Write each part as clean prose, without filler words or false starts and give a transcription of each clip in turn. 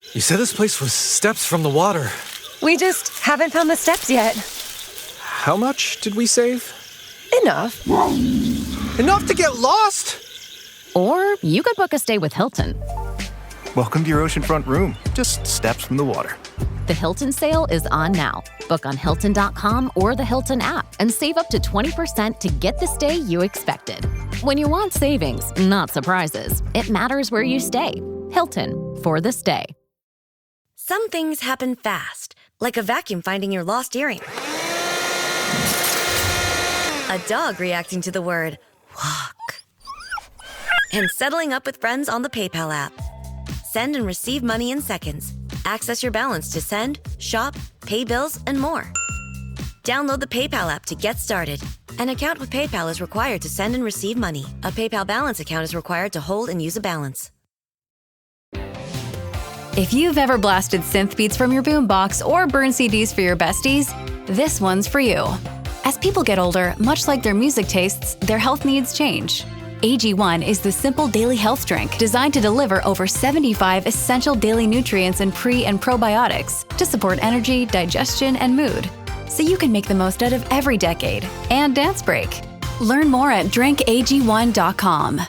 You said this place was steps from the water. We just haven't found the steps yet. How much did we save? Enough. Enough to get lost? Or you could book a stay with Hilton. Welcome to your oceanfront room, just steps from the water. The Hilton sale is on now. Book on Hilton.com or the Hilton app and save up to 20% to get the stay you expected. When you want savings, not surprises, it matters where you stay. Hilton, for the stay. Some things happen fast, like a vacuum finding your lost earring. A dog reacting to the word walk. And settling up with friends on the PayPal app. Send and receive money in seconds. Access your balance to send, shop, pay bills, and more. Download the PayPal app to get started. An account with PayPal is required to send and receive money. A PayPal balance account is required to hold and use a balance. If you've ever blasted synth beats from your boombox or burned CDs for your besties, this one's for you. As people get older, much like their music tastes, their health needs change. AG1 is the simple daily health drink designed to deliver over 75 essential daily nutrients and pre- and probiotics to support energy, digestion, and mood, so you can make the most out of every decade and dance break. Learn more at drinkag1.com.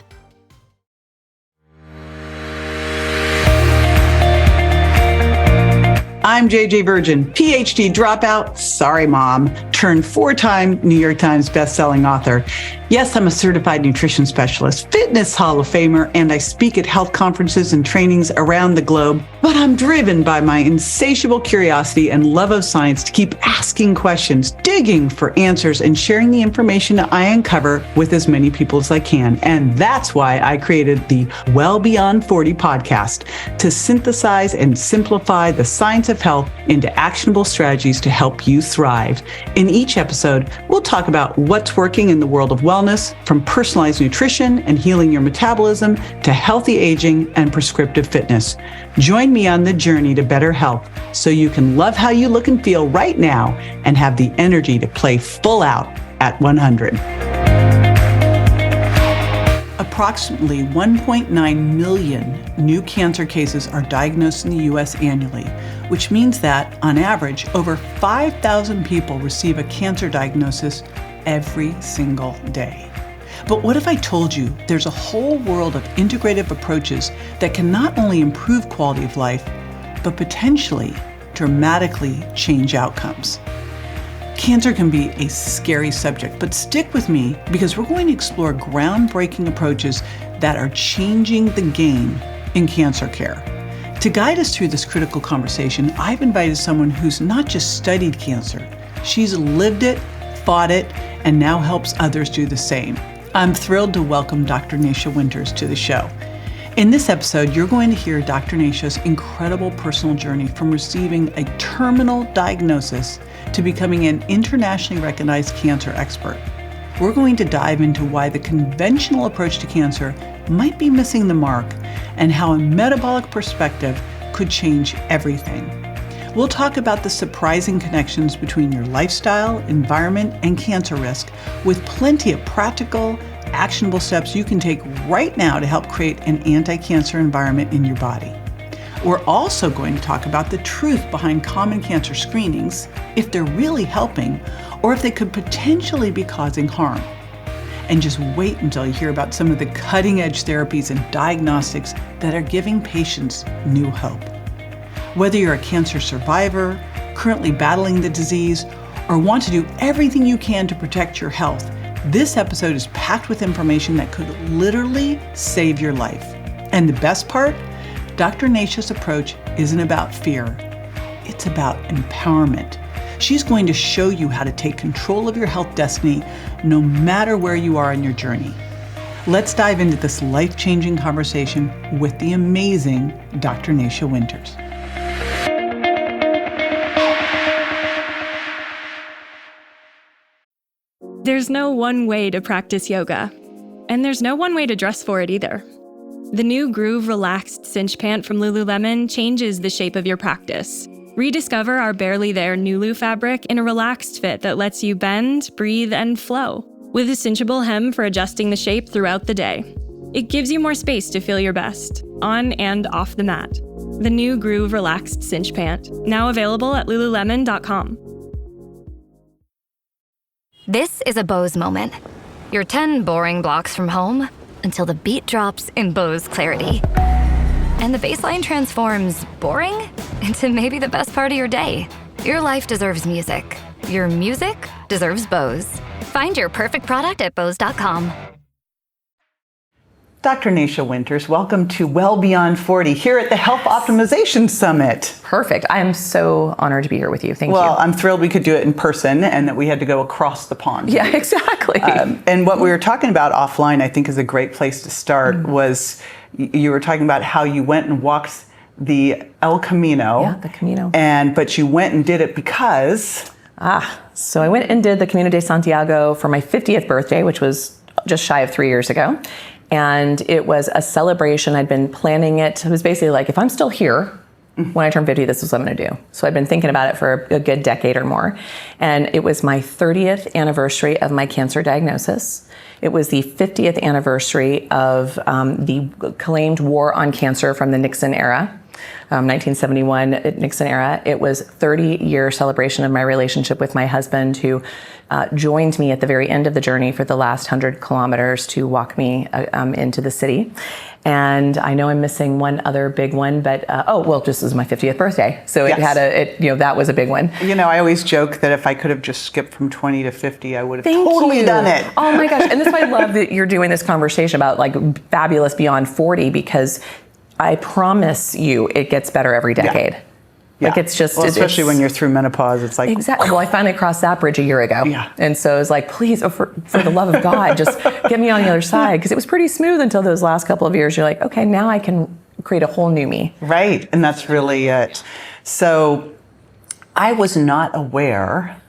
I'm JJ Virgin, PhD dropout, sorry mom, turned 4-time New York Times bestselling author. Yes, I'm a certified nutrition specialist, fitness Hall of Famer, and I speak at health conferences and trainings around the globe. But I'm driven by my insatiable curiosity and love of science to keep asking questions, digging for answers, and sharing the information I uncover with as many people as I can. And that's why I created the Well Beyond 40 podcast, to synthesize and simplify the science of health into actionable strategies to help you thrive. In each episode, we'll talk about what's working in the world of wellness, from personalized nutrition and healing your metabolism to healthy aging and prescriptive fitness. Join me on the journey to better health so you can love how you look and feel right now and have the energy to play full out at 100. Approximately 1.9 million new cancer cases are diagnosed in the U.S. annually, which means that, on average, over 5,000 people receive a cancer diagnosis every single day. But what if I told you there's a whole world of integrative approaches that can not only improve quality of life, but potentially dramatically change outcomes? Cancer can be a scary subject, but stick with me because we're going to explore groundbreaking approaches that are changing the game in cancer care. To guide us through this critical conversation, I've invited someone who's not just studied cancer, she's lived it, fought it, and now helps others do the same. I'm thrilled to welcome Dr. Nasha Winters to the show. In this episode, you're going to hear Dr. Nasha's incredible personal journey from receiving a terminal diagnosis to becoming an internationally recognized cancer expert. We're going to dive into why the conventional approach to cancer might be missing the mark and how a metabolic perspective could change everything. We'll talk about the surprising connections between your lifestyle, environment, and cancer risk, with plenty of practical, actionable steps you can take right now to help create an anti-cancer environment in your body. We're also going to talk about the truth behind common cancer screenings, if they're really helping, or if they could potentially be causing harm. And just wait until you hear about some of the cutting-edge therapies and diagnostics that are giving patients new hope. Whether you're a cancer survivor, currently battling the disease, or want to do everything you can to protect your health, this episode is packed with information that could literally save your life. And the best part? Dr. Nasha's approach isn't about fear. It's about empowerment. She's going to show you how to take control of your health destiny no matter where you are in your journey. Let's dive into this life-changing conversation with the amazing Dr. Nasha Winters. There's no one way to practice yoga, and there's no one way to dress for it either. The new Groove Relaxed Cinch Pant from Lululemon changes the shape of your practice. Rediscover our Barely There Nulu fabric in a relaxed fit that lets you bend, breathe, and flow, with a cinchable hem for adjusting the shape throughout the day. It gives you more space to feel your best, on and off the mat. the new Groove Relaxed Cinch Pant, now available at lululemon.com. This is a Bose moment. You're 10 boring blocks from home until the beat drops in Bose clarity. And the bass line transforms boring into maybe the best part of your day. Your life deserves music. Your music deserves Bose. Find your perfect product at Bose.com. Dr. Nasha Winters, welcome to Well Beyond 40 here at the Health Optimization Summit. Perfect. I am so honored to be here with you. Thank you. Well, I'm thrilled we could do it in person and that we had to go across the pond. Yeah, exactly. And what we were talking about offline, I think is a great place to start, was you were talking about how you went and walked the El Camino. Yeah, the Camino. But you went and did it because... So I went and did the Camino de Santiago for my 50th birthday, which was just shy of 3 years ago. And it was a celebration. I'd been planning it. It was basically like, if I'm still here when I turn 50, this is what I'm going to do. So I'd been thinking about it for a good decade or more. And it was my 30th anniversary of my cancer diagnosis. It was the 50th anniversary of the claimed war on cancer from the Nixon era. 1971 Nixon era. It was 30-year celebration of my relationship with my husband, who joined me at the very end of the journey for the last 100 kilometers to walk me into the city. And I know I'm missing one other big one, but this is my 50th birthday, so it had that was a big one. You know, I always joke that if I could have just skipped from 20 to 50, I would have totally done it. Oh my gosh! And this is why I love that you're doing this conversation about like fabulous beyond 40, because I promise you, it gets better every decade. Yeah. Like it's just, especially when you're through menopause, it's like exactly. Well, I finally crossed that bridge a year ago, and so I was like, please, for the love of God, just get me on the other side, because it was pretty smooth until those last couple of years. You're like, okay, now I can create a whole new me. Right, and that's really it. So, I was not aware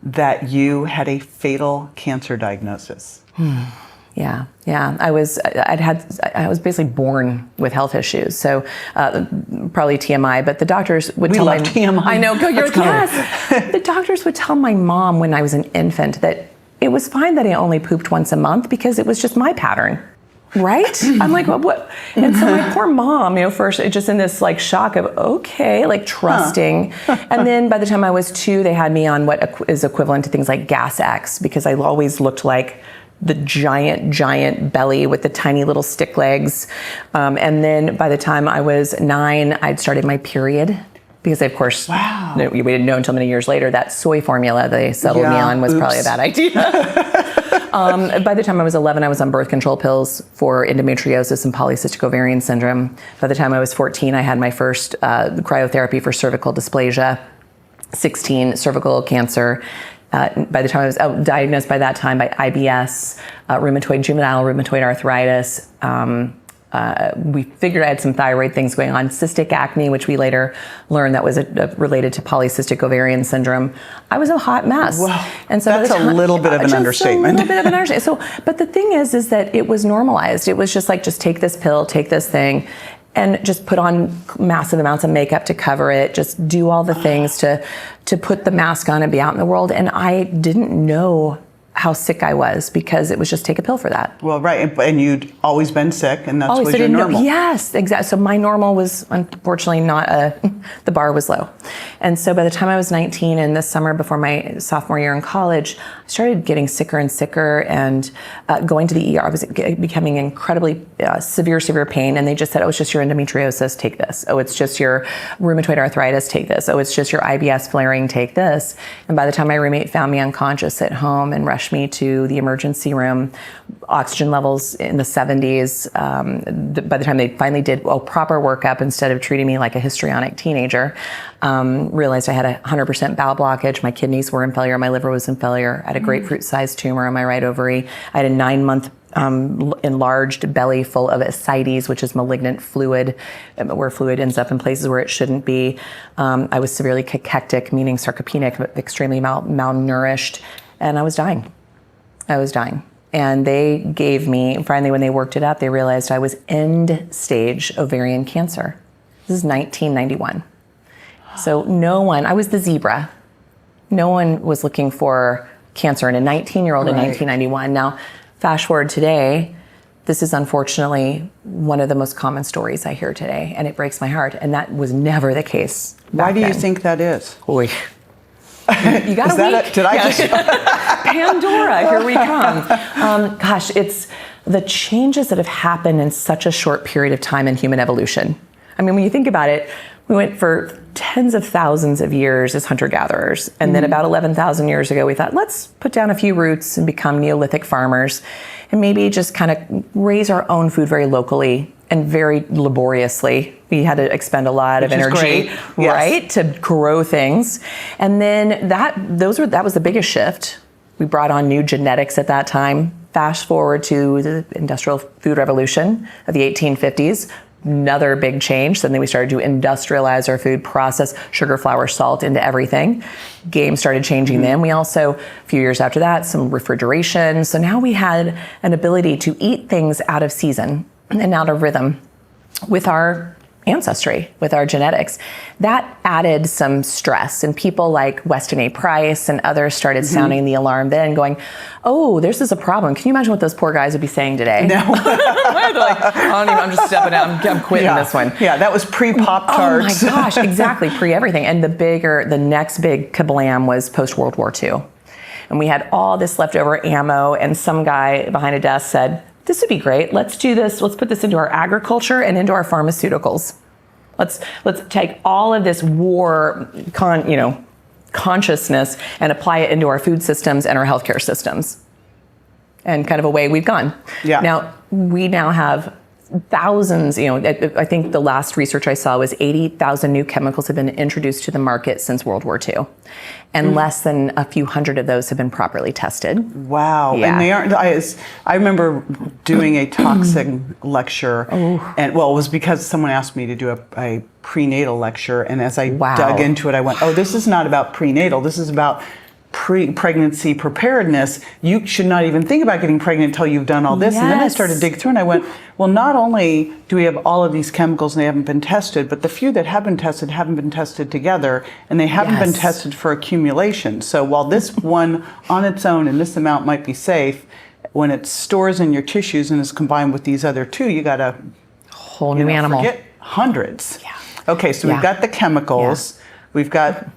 that you had a fatal cancer diagnosis. Yeah. I was basically born with health issues. So probably TMI, but the doctors would tell love TMI. I know. You're like, yes. The doctors would tell my mom when I was an infant that it was fine that I only pooped once a month because it was just my pattern. Right? I'm like, what? And so my poor mom, first just in this like shock of, okay, like trusting. And then by the time I was 2, they had me on what is equivalent to things like Gas X, because I always looked like the giant belly with the tiny little stick legs. And then by the time I was 9, I'd started my period. Because of course, we didn't know until many years later that soy formula they settled me on was probably a bad idea. By the time I was 11, I was on birth control pills for endometriosis and polycystic ovarian syndrome. By the time I was 14, I had my first cryotherapy for cervical dysplasia, 16, cervical cancer. By the time I was diagnosed by that time by IBS, juvenile rheumatoid arthritis. We figured I had some thyroid things going on, cystic acne, which we later learned that was related to polycystic ovarian syndrome. I was a hot mess. Wow. And so that's a little bit of an understatement. A little bit of an understatement. So, but the thing is that it was normalized. It was just like, just take this pill, take this thing, and just put on massive amounts of makeup to cover it, just do all the things to put the mask on and be out in the world. And I didn't know how sick I was because it was just take a pill for that. Well, right, and you'd always been sick, and that's was your normal. Yes, exactly. So my normal was unfortunately not the bar was low. And so by the time I was 19 and this summer before my sophomore year in college, I started getting sicker and sicker and going to the ER. I was becoming incredibly severe pain, and they just said, oh, it's just your endometriosis, take this. Oh, it's just your rheumatoid arthritis, take this. Oh, it's just your IBS flaring, take this. And by the time my roommate found me unconscious at home and rushed me to the emergency room, oxygen levels in the 70s. By the time they finally did a proper workup, instead of treating me like a histrionic teenager, realized I had a 100% bowel blockage. My kidneys were in failure. My liver was in failure. I had a grapefruit-sized tumor on my right ovary. I had a 9-month enlarged belly full of ascites, which is malignant fluid, where fluid ends up in places where it shouldn't be. I was severely cachectic, meaning sarcopenic, extremely malnourished, and I was dying. And they gave me, finally when they worked it out, they realized I was end-stage ovarian cancer. This is 1991. So I was the zebra. No one was looking for cancer in a 19-year-old in 1991. Now, fast forward today, This is unfortunately one of the most common stories I hear today, and it breaks my heart. And that was never the case. Why do you think that is? Oy. You got a week. Did I just? Pandora, here we come. Gosh, it's the changes that have happened in such a short period of time in human evolution. I mean, when you think about it, we went for tens of thousands of years as hunter-gatherers. And then about 11,000 years ago, we thought, let's put down a few roots and become Neolithic farmers and maybe just kind of raise our own food very locally and very laboriously. We had to expend a lot of energy, right, to grow things. And then that was the biggest shift. We brought on new genetics at that time. Fast forward to the Industrial Food Revolution of the 1850s. Another big change. So then we started to industrialize our food, process sugar, flour, salt into everything. Game started changing then. We also, a few years after that, some refrigeration. So now we had an ability to eat things out of season and out of rhythm with our ancestry, with our genetics. That added some stress, and people like Weston A. Price and others started sounding the alarm then, going, oh, this is a problem. Can you imagine what those poor guys would be saying today? No. They're like, I'm just stepping out. I'm quitting this one. Yeah, that was pre-Pop-Tarts. Oh my gosh, exactly, pre-everything. And the next big kablam was post-World War II. And we had all this leftover ammo, and some guy behind a desk said, this would be great. Let's do this. Let's put this into our agriculture and into our pharmaceuticals. Let's take all of this war consciousness and apply it into our food systems and our healthcare systems. And kind of away we've gone. Yeah. Now, we now have thousands, I think the last research I saw was 80,000 new chemicals have been introduced to the market since World War II. And less than a few hundred of those have been properly tested. Wow. Yeah. And they aren't, I remember doing a toxic lecture, and it was because someone asked me to do a prenatal lecture, and as I dug into it, I went, this is not about prenatal, this is about pre-pregnancy preparedness. You should not even think about getting pregnant until you've done all this. Yes. And then I started to dig through and I went, well, not only do we have all of these chemicals and they haven't been tested, but the few that have been tested haven't been tested together, and they haven't been tested for accumulation. So while this one on its own and this amount might be safe, when it stores in your tissues and is combined with these other two, you got a whole new animal. Forget hundreds. Yeah. Okay, so we've got the chemicals, we've got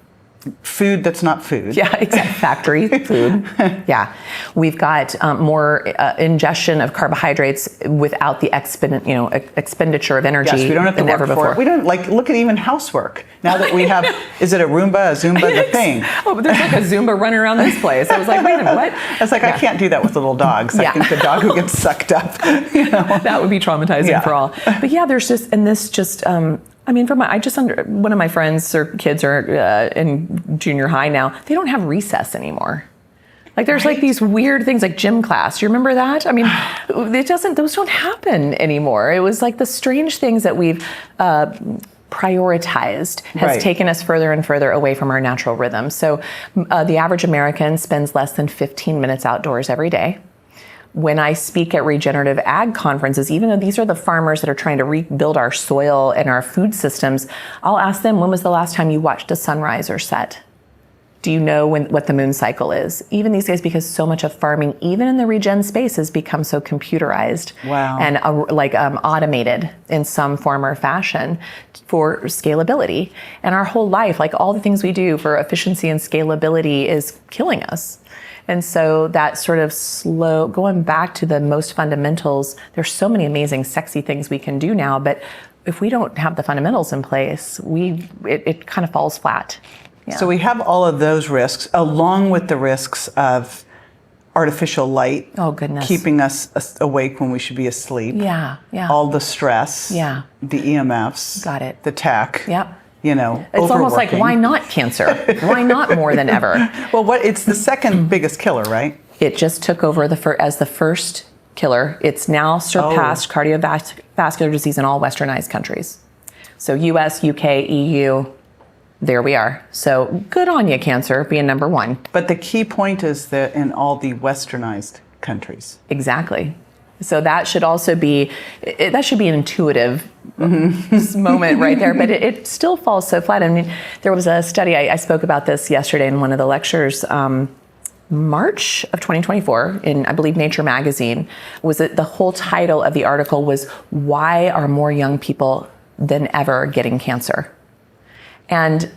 food that's not food. Yeah, exactly. Factory food. Yeah. We've got more ingestion of carbohydrates without the expenditure of energy. Yes, we don't have to work for it. We don't, look at even housework. Now that we have, is it a Roomba, a Zumba, the thing? Oh, but there's like a Zumba running around this place. I was like, wait a minute, what? I was like, I can't do that with little dogs. I think the dog who gets sucked up, That would be traumatizing for all. But yeah, there's just, and this just, one of my friends or kids are in junior high now. They don't have recess anymore. There's these weird things like gym class. You remember that? I mean, those don't happen anymore. It was like the strange things that we've prioritized has taken us further and further away from our natural rhythm. So the average American spends less than 15 minutes outdoors every day. When I speak at regenerative ag conferences, even though these are the farmers that are trying to rebuild our soil and our food systems, I'll ask them, when was the last time you watched a sunrise or set? Do you know what the moon cycle is? Even these days, because so much of farming, even in the regen space, has become so computerized and automated in some form or fashion for scalability. And our whole life, all the things we do for efficiency and scalability, is killing us. And so that sort of going back to the most fundamentals, there's so many amazing, sexy things we can do now, but if we don't have the fundamentals in place, it kind of falls flat. Yeah. So we have all of those risks, along with the risks of artificial light. Oh, goodness. Keeping us awake when we should be asleep. Yeah, yeah. All the stress. Yeah. The EMFs. Got it. The tech. Yep. It's almost like, why not cancer? Why not more than ever? Well, it's the second biggest killer, right? It just took over as the first killer. It's now surpassed cardiovascular disease in all westernized countries. So US, UK, EU, there we are. So good on you, cancer, being number one. But the key point is that in all the westernized countries. Exactly. So that should also be, that should be an intuitive moment right there, but it still falls so flat. I mean, there was a study, I spoke about this yesterday in one of the lectures, March of 2024 in, I believe, Nature magazine, was that the whole title of the article was, "Why are more young people than ever getting cancer?" And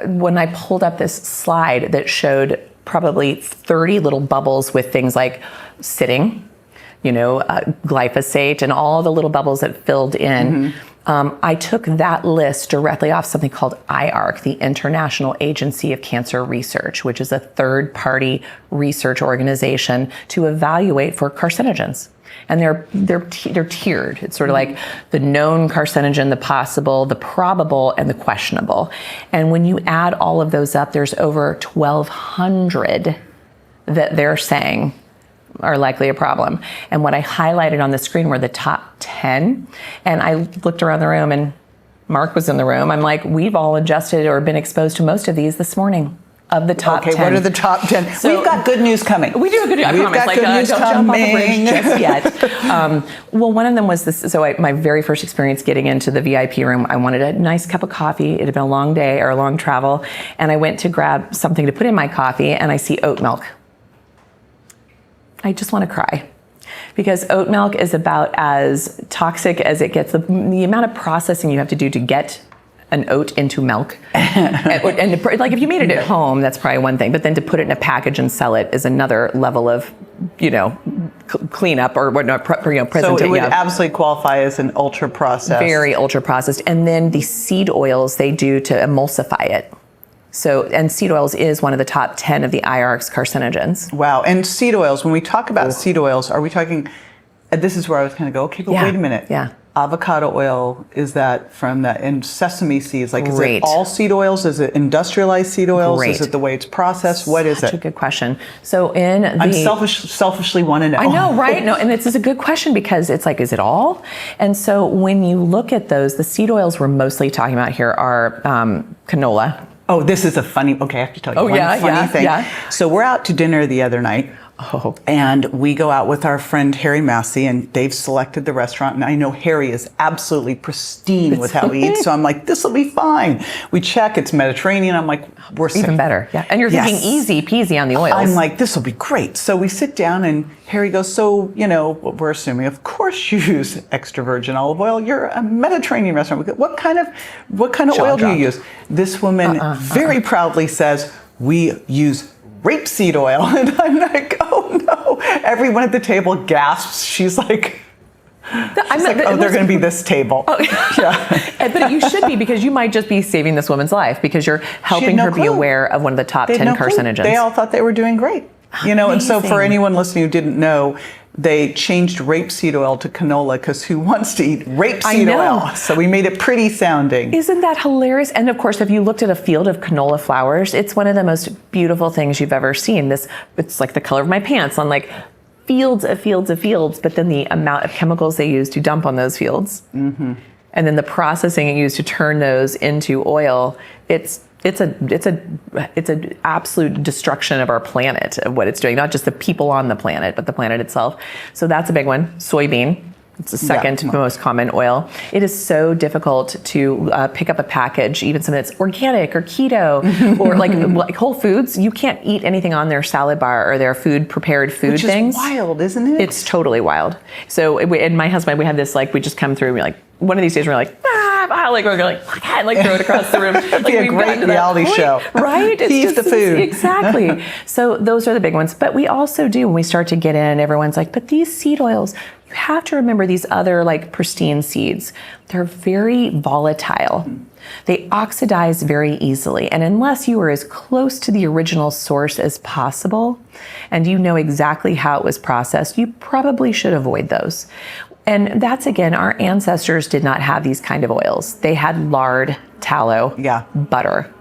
when I pulled up this slide that showed probably 30 little bubbles with things like sitting, glyphosate, and all the little bubbles that filled in, I took that list directly off something called IARC, the International Agency of Cancer Research, which is a third-party research organization to evaluate for carcinogens. And they're tiered. It's sort of like the known carcinogen, the possible, the probable, and the questionable. And when you add all of those up, there's over 1,200 that they're saying are likely a problem. And what I highlighted on the screen were the top 10. And I looked around the room, and Mark was in the room. I'm like, we've all adjusted or been exposed to most of these this morning. Of the top 10. Okay, what are the top 10? So we've got good news coming. We do have good news. I promise. Got good news don't coming. jump off the bridge just yet. Well, one of them was this. So my very first experience getting into the VIP room, I wanted a nice cup of coffee. It had been a long day or a long travel. And I went to grab something to put in my coffee, and I see oat milk. I just want to cry. Because oat milk is about as toxic as it gets. The amount of processing you have to do to get an oat into milk. and like if you made it at home, that's probably one thing, but then to put it in a package and sell it is another level of, cleanup or whatnot, presentation. So it would absolutely qualify as an ultra processed. Very ultra processed. And then the seed oils they do to emulsify it. So, and seed oils is one of the top 10 of the IARC's carcinogens. Wow. And seed oils, when we talk about seed oils, are we talking, this is where I was going to go, okay, but wait a minute. Yeah. Avocado oil, is that from that, and sesame seeds? Like, is Great. it all seed oils? Is it industrialized seed oils? Great. Is it the way it's processed? What is Such it? a good question. So I'm selfishly want to know. I know, right? No, and this is a good question because it's like, is it all? And so when you look at those, the seed oils we're mostly talking about here are canola. Oh, this is a funny, okay, I have to tell you one funny thing. Yeah. So we're out to dinner the other night. Oh. And we go out with our friend Harry Massey, and they've selected the restaurant. And I know Harry is absolutely pristine with how he eats. So I'm like, this will be fine. We check, it's Mediterranean. I'm like, we're safe. Even better. Yeah. And you're thinking easy peasy on the oils. I'm like, this will be great. So we sit down, and Harry goes, so, we're assuming, of course you use extra virgin olive oil. You're a Mediterranean restaurant. We go, what kind of oil do you use? This woman very proudly says, we use rapeseed oil. And I'm like, oh no. Everyone at the table gasps. She's like, they're going to be this table. Oh, yeah. But you should be, because you might just be saving this woman's life because you're helping her be aware of one of the top 10 carcinogens. They all thought they were doing great. And so for anyone listening who didn't know, they changed rapeseed oil to canola because who wants to eat rapeseed oil? So we made it pretty sounding. Isn't that hilarious? And of course, if you looked at a field of canola flowers, it's one of the most beautiful things you've ever seen. It's like the color of my pants on like fields of fields of fields, but then the amount of chemicals they use to dump on those fields. Mm-hmm. And then the processing it used to turn those into oil, it's an absolute destruction of our planet, of what it's doing, not just the people on the planet, but the planet itself. So that's a big one. Soybean. It's the second most common oil. It is so difficult to pick up a package, even something that's organic or keto or like Whole Foods. You can't eat anything on their salad bar or their prepared food things. Which is wild, isn't it? It's totally wild. So, and my husband, we had this, we just come through and we're like, one of these days we're like, we're going to throw it across the room. It'd be a great reality show. Right? He's the food. Exactly. So those are the big ones. But we also do, when we start to get in, everyone's like, but these seed oils, you have to remember these other pristine seeds. They're very volatile. They oxidize very easily. And unless you are as close to the original source as possible, and you know exactly how it was processed, you probably should avoid those. And that's, again, our ancestors did not have these kind of oils. They had lard, tallow, butter,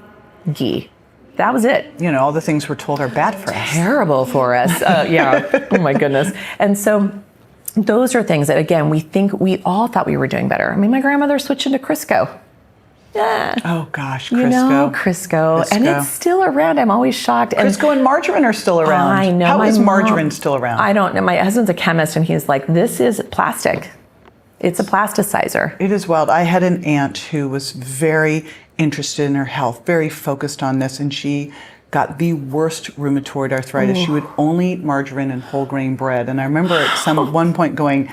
ghee. That was it. All the things we're told are bad for us. Terrible for us. Oh my goodness. And so those are things that, again, we all thought we were doing better. I mean, my grandmother switched into Crisco. Yeah. Oh gosh, Crisco. Crisco. And it's still around. I'm always shocked. And Crisco and margarine are still around. I know. How is margarine still around? I don't know. My husband's a chemist, and he's like, this is plastic. It's a plasticizer. It is wild. I had an aunt who was very interested in her health, very focused on this, and she got the worst rheumatoid arthritis. She would only eat margarine and whole grain bread. And I remember at one point going,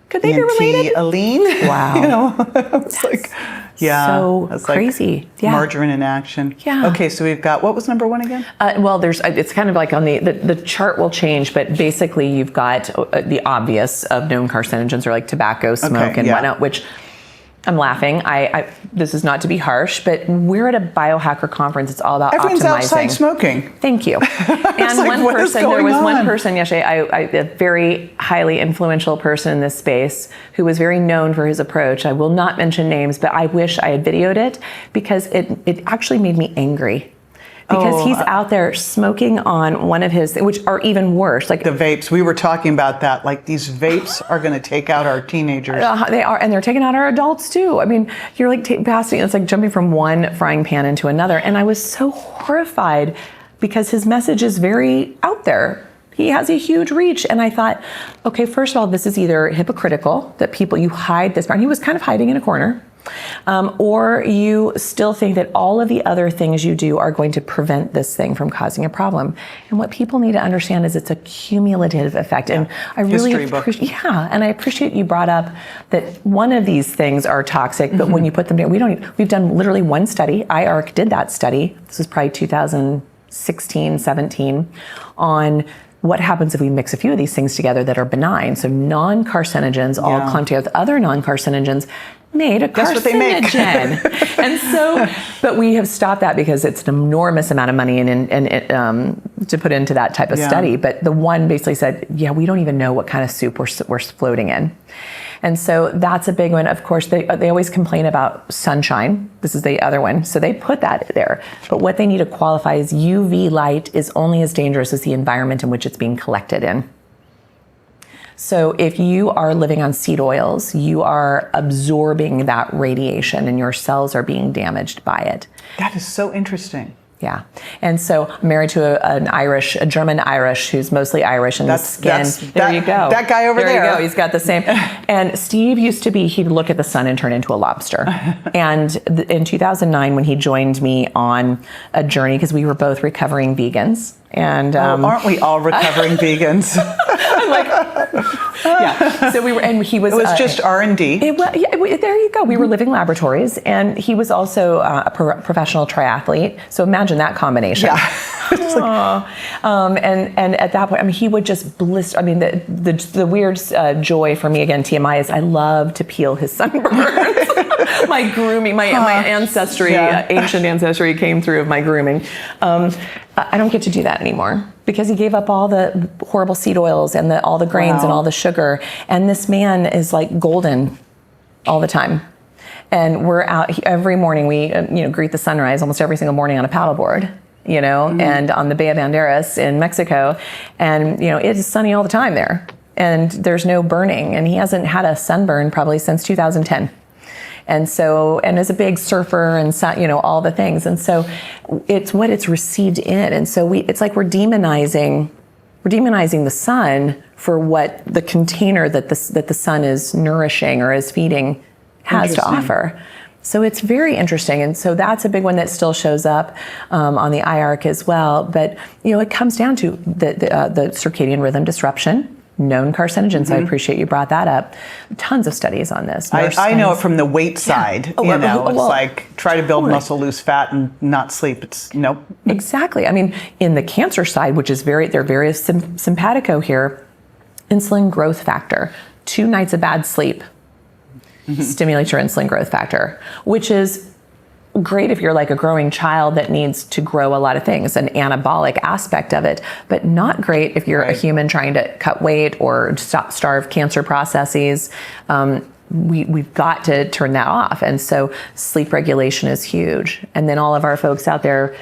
could they be related? Aline? Wow. It's like, yeah. So it's crazy. Like margarine in action. Yeah. Okay, so we've got, what was number one again? Well, it's kind of like on the chart will change, but basically you've got the obvious of known carcinogens are like tobacco, smoke, and whatnot, which I'm laughing. This is not to be harsh, but we're at a biohacker conference. It's all about Everyone's optimizing. outside smoking. Thank you. And like, there was one person yesterday, a very highly influential person in this space who was very known for his approach. I will not mention names, but I wish I had videoed it because it actually made me angry. Because he's out there smoking on one of his, which are even worse. Like the vapes. We were talking about that. Like these vapes are going to take out our teenagers. They are, and they're taking out our adults too. I mean, you're like passing. It's like jumping from one frying pan into another. And I was so horrified because his message is very out there. He has a huge reach. And I thought, okay, first of all, this is either hypocritical that you hide this. And he was kind of hiding in a corner. Or you still think that all of the other things you do are going to prevent this thing from causing a problem. And what people need to understand is it's a cumulative effect. And I really appreciate, and I appreciate you brought up that one of these things are toxic, but when you put them down, we've done literally one study. IARC did that study. This was probably 2016, 17, on what happens if we mix a few of these things together that are benign. So non-carcinogens all clumped together with other non-carcinogens made a carcinogen. What they make. And so, but we have stopped that because it's an enormous amount of money and to put into that type of study. But the one basically said, we don't even know what kind of soup we're floating in. And so that's a big one. Of course, they always complain about sunshine. This is the other one. So they put that there. But what they need to qualify is UV light is only as dangerous as the environment in which it's being collected in. So if you are living on seed oils, you are absorbing that radiation and your cells are being damaged by it. That is so interesting. Yeah. And so I'm married to a German Irish who's mostly Irish and the skin. There you go. That guy over there. There you go. He's got the same. And Steve used to be, he'd look at the sun and turn into a lobster. And in 2009, when he joined me on a journey, because we were both recovering vegans. And aren't we all recovering vegans? I'm like, so we were, and he was. It was just R&D. There you go. We were living laboratories, and he was also a professional triathlete. So imagine that combination. Yeah. And at that point, I mean, he would just blister. I mean, the weird joy for me, again, TMI, is I love to peel his sunburns. My grooming, my ancestry, ancient ancestry came through of my grooming. I don't get to do that anymore because he gave up all the horrible seed oils and all the grains and all the sugar. And this man is like golden all the time. And we're out every morning. We greet the sunrise almost every single morning on a paddleboard, and on the Bay of Banderas in Mexico. And, it is sunny all the time there. And there's no burning. And he hasn't had a sunburn probably since 2010. And so, and as a big surfer and, all the things. And so it's what it's received in. And so it's like we're demonizing the sun for what the container that the sun is nourishing or is feeding has to offer. So it's very interesting. And so that's a big one that still shows up on the IARC as well. But, it comes down to the circadian rhythm disruption. Known carcinogens. I appreciate you brought that up. Tons of studies on this. I know it from the weight side. It's like try to build muscle, lose fat, and not sleep. It's nope. Exactly. I mean, in the cancer side, which is they're very simpatico here, insulin growth factor. 2 nights of bad sleep stimulates your insulin growth factor, which is great if you're like a growing child that needs to grow a lot of things, an anabolic aspect of it, but not great if you're a human trying to cut weight or starve cancer processes. We've got to turn that off. And so sleep regulation is huge. And then all of our folks out there,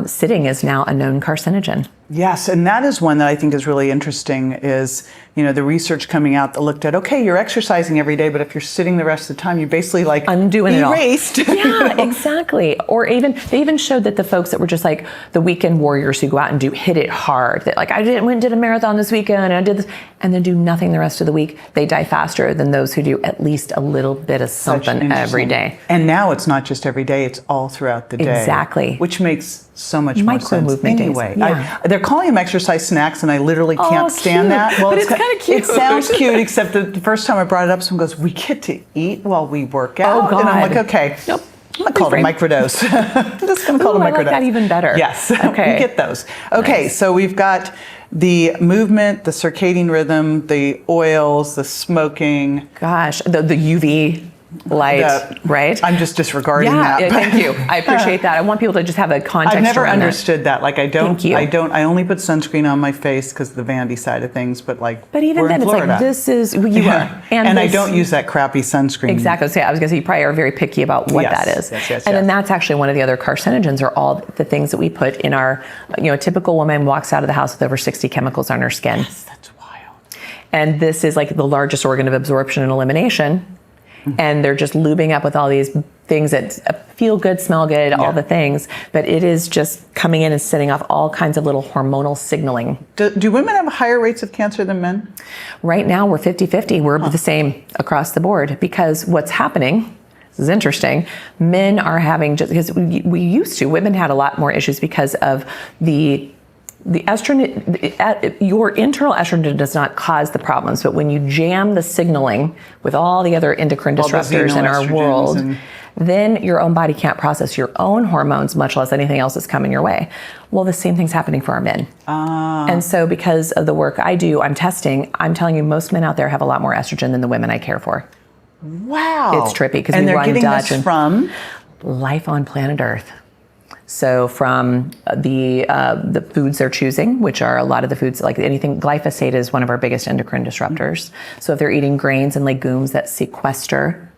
sitting is now a known carcinogen. Yes, and that is one that I think is really interesting is, the research coming out that looked at, okay, you're exercising every day, but if you're sitting the rest of the time, you're basically like undoing erased. it all. Yeah, exactly. Or they even showed that the folks that were just like the weekend warriors who go out and hit it hard, that like went and did a marathon this weekend and I did this, and then do nothing the rest of the week, they die faster than those who do at least a little bit of something every day. And now it's not just every day, it's all throughout the day. Exactly. Which makes so much more sense. Micro-movement days. Anyway, Yeah. they're calling them exercise snacks, and I literally can't stand cute. that. Well, But it's kind of cute. It sounds cute, except the first time I brought it up, someone goes, "We get to eat while we work out." Oh, God. And I'm like, okay. Nope. I'm going to call it a microdose. I'm just going to call it a microdose. I like that even better. Yes. Okay. We get those. Okay, Nice. so we've got the movement, the circadian rhythm, the oils, the smoking. Gosh, the UV light, right? I'm just disregarding that. Yeah, thank you. I appreciate that. I want people to just have a context. I've never around understood that. Like I Thank you. I only put sunscreen on my face because of the vanity side of things, but even we're then in it's Florida. like, this is, you are. And I don't use that crappy sunscreen. Exactly. So I was going to say, you probably are very picky about what Yes, that is. yes, and then yes. that's actually one of the other carcinogens are all the things that we put in our, a typical woman walks out of the house with over 60 chemicals on her skin. Yes, that's wild. And this is like the largest organ of absorption and elimination. And they're just lubing up with all these things that feel good, smell good, all the things. But it is just coming in and setting off all kinds of little hormonal signaling. Do women have higher rates of cancer than men? Right now, we're 50-50. We're the same across the board because what's happening, this is interesting, men are having, just because women had a lot more issues because of the estrogen, your internal estrogen does not cause the problems, but when you jam the signaling with all the other endocrine disruptors in our world, then your own body can't process your own hormones, much less anything else that's coming your way. Well, the same thing's happening for our men. And so because of the work I do, I'm telling you, most men out there have a lot more estrogen than the women I care for. Wow. It's trippy because and we they're run getting Dutch this from life on planet Earth. So from the foods they're choosing, which are a lot of the foods, like anything, glyphosate is one of our biggest endocrine disruptors. So if they're eating grains and legumes that sequester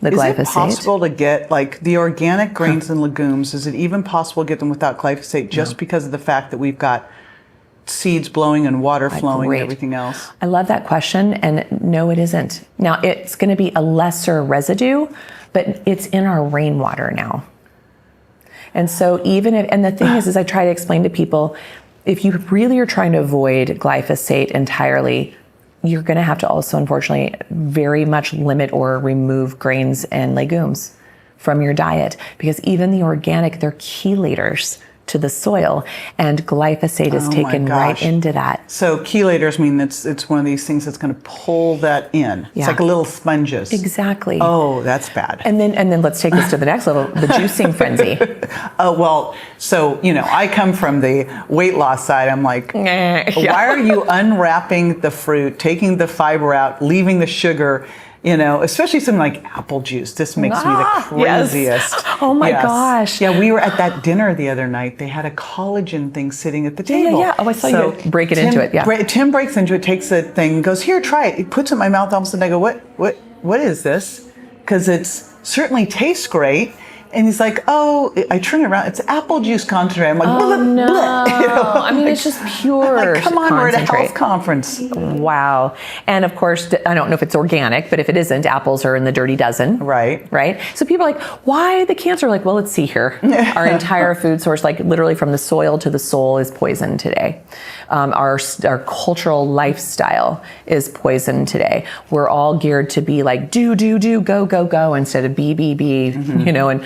the glyphosate. Is it possible to get, like, the organic grains and legumes, is it even possible to get them without glyphosate just because of the fact that we've got seeds blowing and water flowing and everything else? I love that question, and no, it isn't. Now, it's going to be a lesser residue, but it's in our rainwater now. And so and the thing is I try to explain to people, if you really are trying to avoid glyphosate entirely, you're going to have to also, unfortunately, very much limit or remove grains and legumes from your diet, because even the organic, they're chelators to the soil, and glyphosate is taken right into that. So chelators mean it's one of these things that's going to pull that in. It's like little sponges. Exactly. Oh, that's bad. And then let's take this to the next level, the juicing frenzy. Well, so, I come from the weight loss side. I'm like, why are you unwrapping the fruit, taking the fiber out, leaving the sugar? Especially something like apple juice. This makes me the craziest. Yes. Oh my gosh. Yeah, we were at that dinner the other night. They had a collagen thing sitting at the table. Yeah. Oh, I saw you break it into it. Yeah. Tim breaks into it, takes the thing, goes, "Here, try it." He puts it in my mouth. All of a sudden, I go, "What is this?" Because it certainly tastes great. And he's like, "Oh," I turn it around, it's apple juice concentrate. I'm like, no. I mean, it's just pure. I'm like, come on, we're at a concentrate. health conference. Wow. And of course, I don't know if it's organic, but if it isn't, apples are in the dirty dozen. Right. So people are like, why the cancer? Like, well, let's see here. Our entire food source, like literally from the soil to the soul, is poisoned today. Our cultural lifestyle is poisoned today. We're all geared to be like, do, go, go, instead of be, and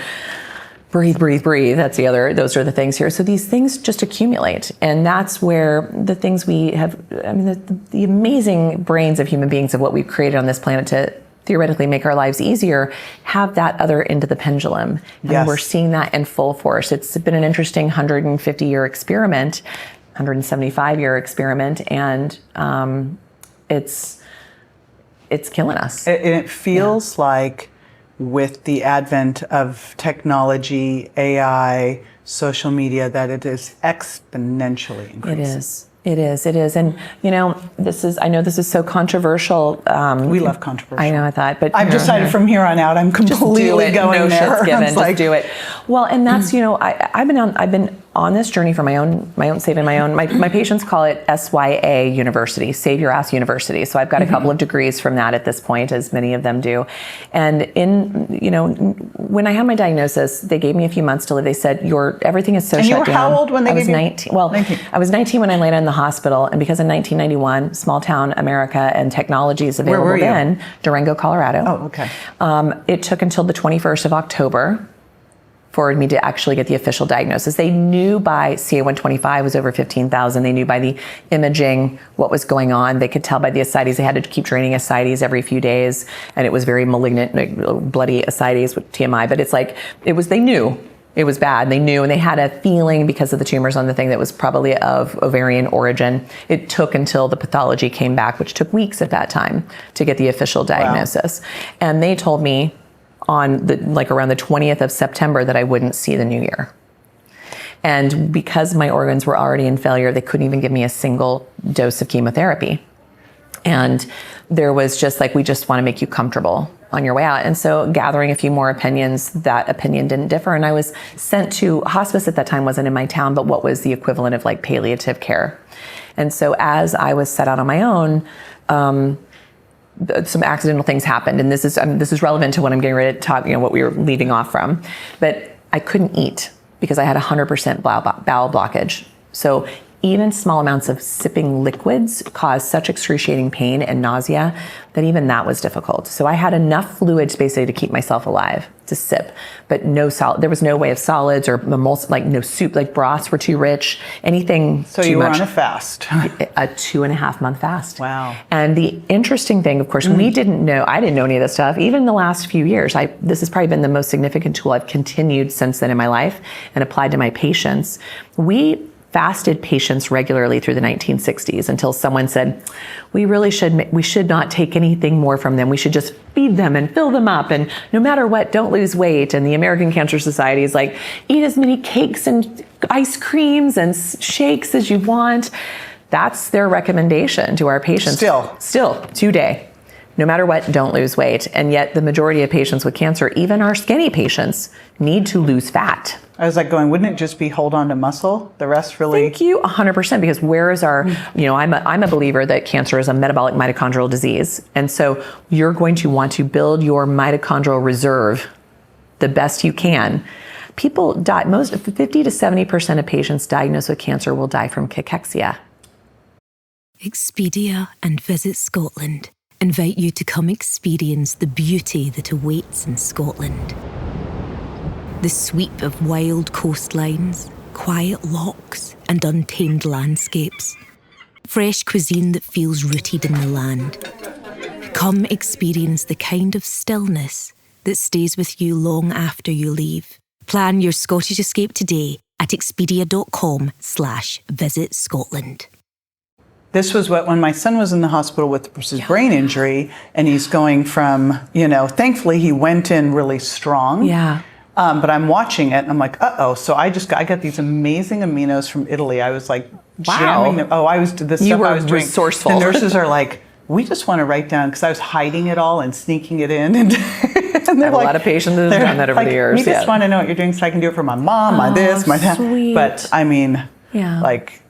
breathe. Those are the things here. So these things just accumulate. And that's where the things we have, the amazing brains of human beings of what we've created on this planet to theoretically make our lives easier, have that other end of the pendulum. And we're seeing that in full force. It's been an interesting 150-year experiment, 175-year experiment, and it's killing us. It feels like with the advent of technology, AI, social media, that it is exponentially increasing. It is. And, I know this is so controversial. We love controversial. I know, I thought, but I've decided from here on out, I'm completely going no there. Shit's given, just do it. Well, and that's, I've been on this journey for my own saving my own. My patients call it SYA University, Save Your Ass University. So I've got a couple of degrees from that at this point, as many of them do. And when I had my diagnosis, they gave me a few months to live. They said, everything is so shut down. And you were how old when they gave you? I was 19. Well, 19. I was 19 when I landed in the hospital, and because in 1991, small town America and technologies available Where were you? then, Durango, Colorado. Oh, okay. It took until the 21st of October for me to actually get the official diagnosis. They knew by CA-125 was over 15,000. They knew by the imaging what was going on. They could tell by the ascites. They had to keep draining ascites every few days, and it was very malignant, bloody ascites with TMI. But it's like, they knew it was bad. They knew, and they had a feeling because of the tumors on the thing that was probably of ovarian origin. It took until the pathology came back, which took weeks at that time to get the official diagnosis. Wow. And they told me on around the 20th of September that I wouldn't see the new year. And because my organs were already in failure, they couldn't even give me a single dose of chemotherapy. And there was just we just want to make you comfortable on your way out. And so gathering a few more opinions, that opinion didn't differ. And I was sent to hospice at that time, wasn't in my town, but what was the equivalent of palliative care. And so as I was set out on my own, some accidental things happened, and this is relevant to what I'm getting ready to talk, what we were leaving off from. But I couldn't eat because I had 100% bowel blockage. So even small amounts of sipping liquids caused such excruciating pain and nausea that even that was difficult. So I had enough fluids basically to keep myself alive, to sip, but no solid. There was no way of solids or no soup. Broths were too rich. Anything. So too you were much. on a fast. A 2.5 month fast. Wow. And the interesting thing, of course, we didn't know. I didn't know any of this stuff. Even the last few years, this has probably been the most significant tool I've continued since then in my life and applied to my patients. We fasted patients regularly through the 1960s until someone said, we should not take anything more from them. We should just feed them and fill them up. And no matter what, don't lose weight. And the American Cancer Society is eat as many cakes and ice creams and shakes as you want. That's their recommendation to our patients. Still today. No matter what, don't lose weight. And yet the majority of patients with cancer, even our skinny patients, need to lose fat. I was going, wouldn't it just be hold on to muscle? The rest really? Thank you, 100%, because where is our, I'm a believer that cancer is a metabolic mitochondrial disease. And so you're going to want to build your mitochondrial reserve the best you can. People die, 50 to 70% of patients diagnosed with cancer will die from cachexia. Expedia and Visit Scotland invite you to come experience the beauty that awaits in Scotland. The sweep of wild coastlines, quiet lochs, and untamed landscapes. Fresh cuisine that feels rooted in the land. Come experience the kind of stillness that stays with you long after you leave. Plan your Scottish escape today at expedia.com/Visit Scotland. This was when my son was in the hospital with his brain injury, and he's going from, thankfully he went in really strong. Yeah. But I'm watching it and I'm like, uh-oh. So I got these amazing aminos from Italy. I was jamming them. Oh, I was the stuff I was doing. Resourceful. The nurses are we just want to write down, because I was hiding it all and sneaking it in. And they're a lot of patients that have done that over the years. We just want to know what you're doing so I can do it for my mom, my this, my that. Sweet. But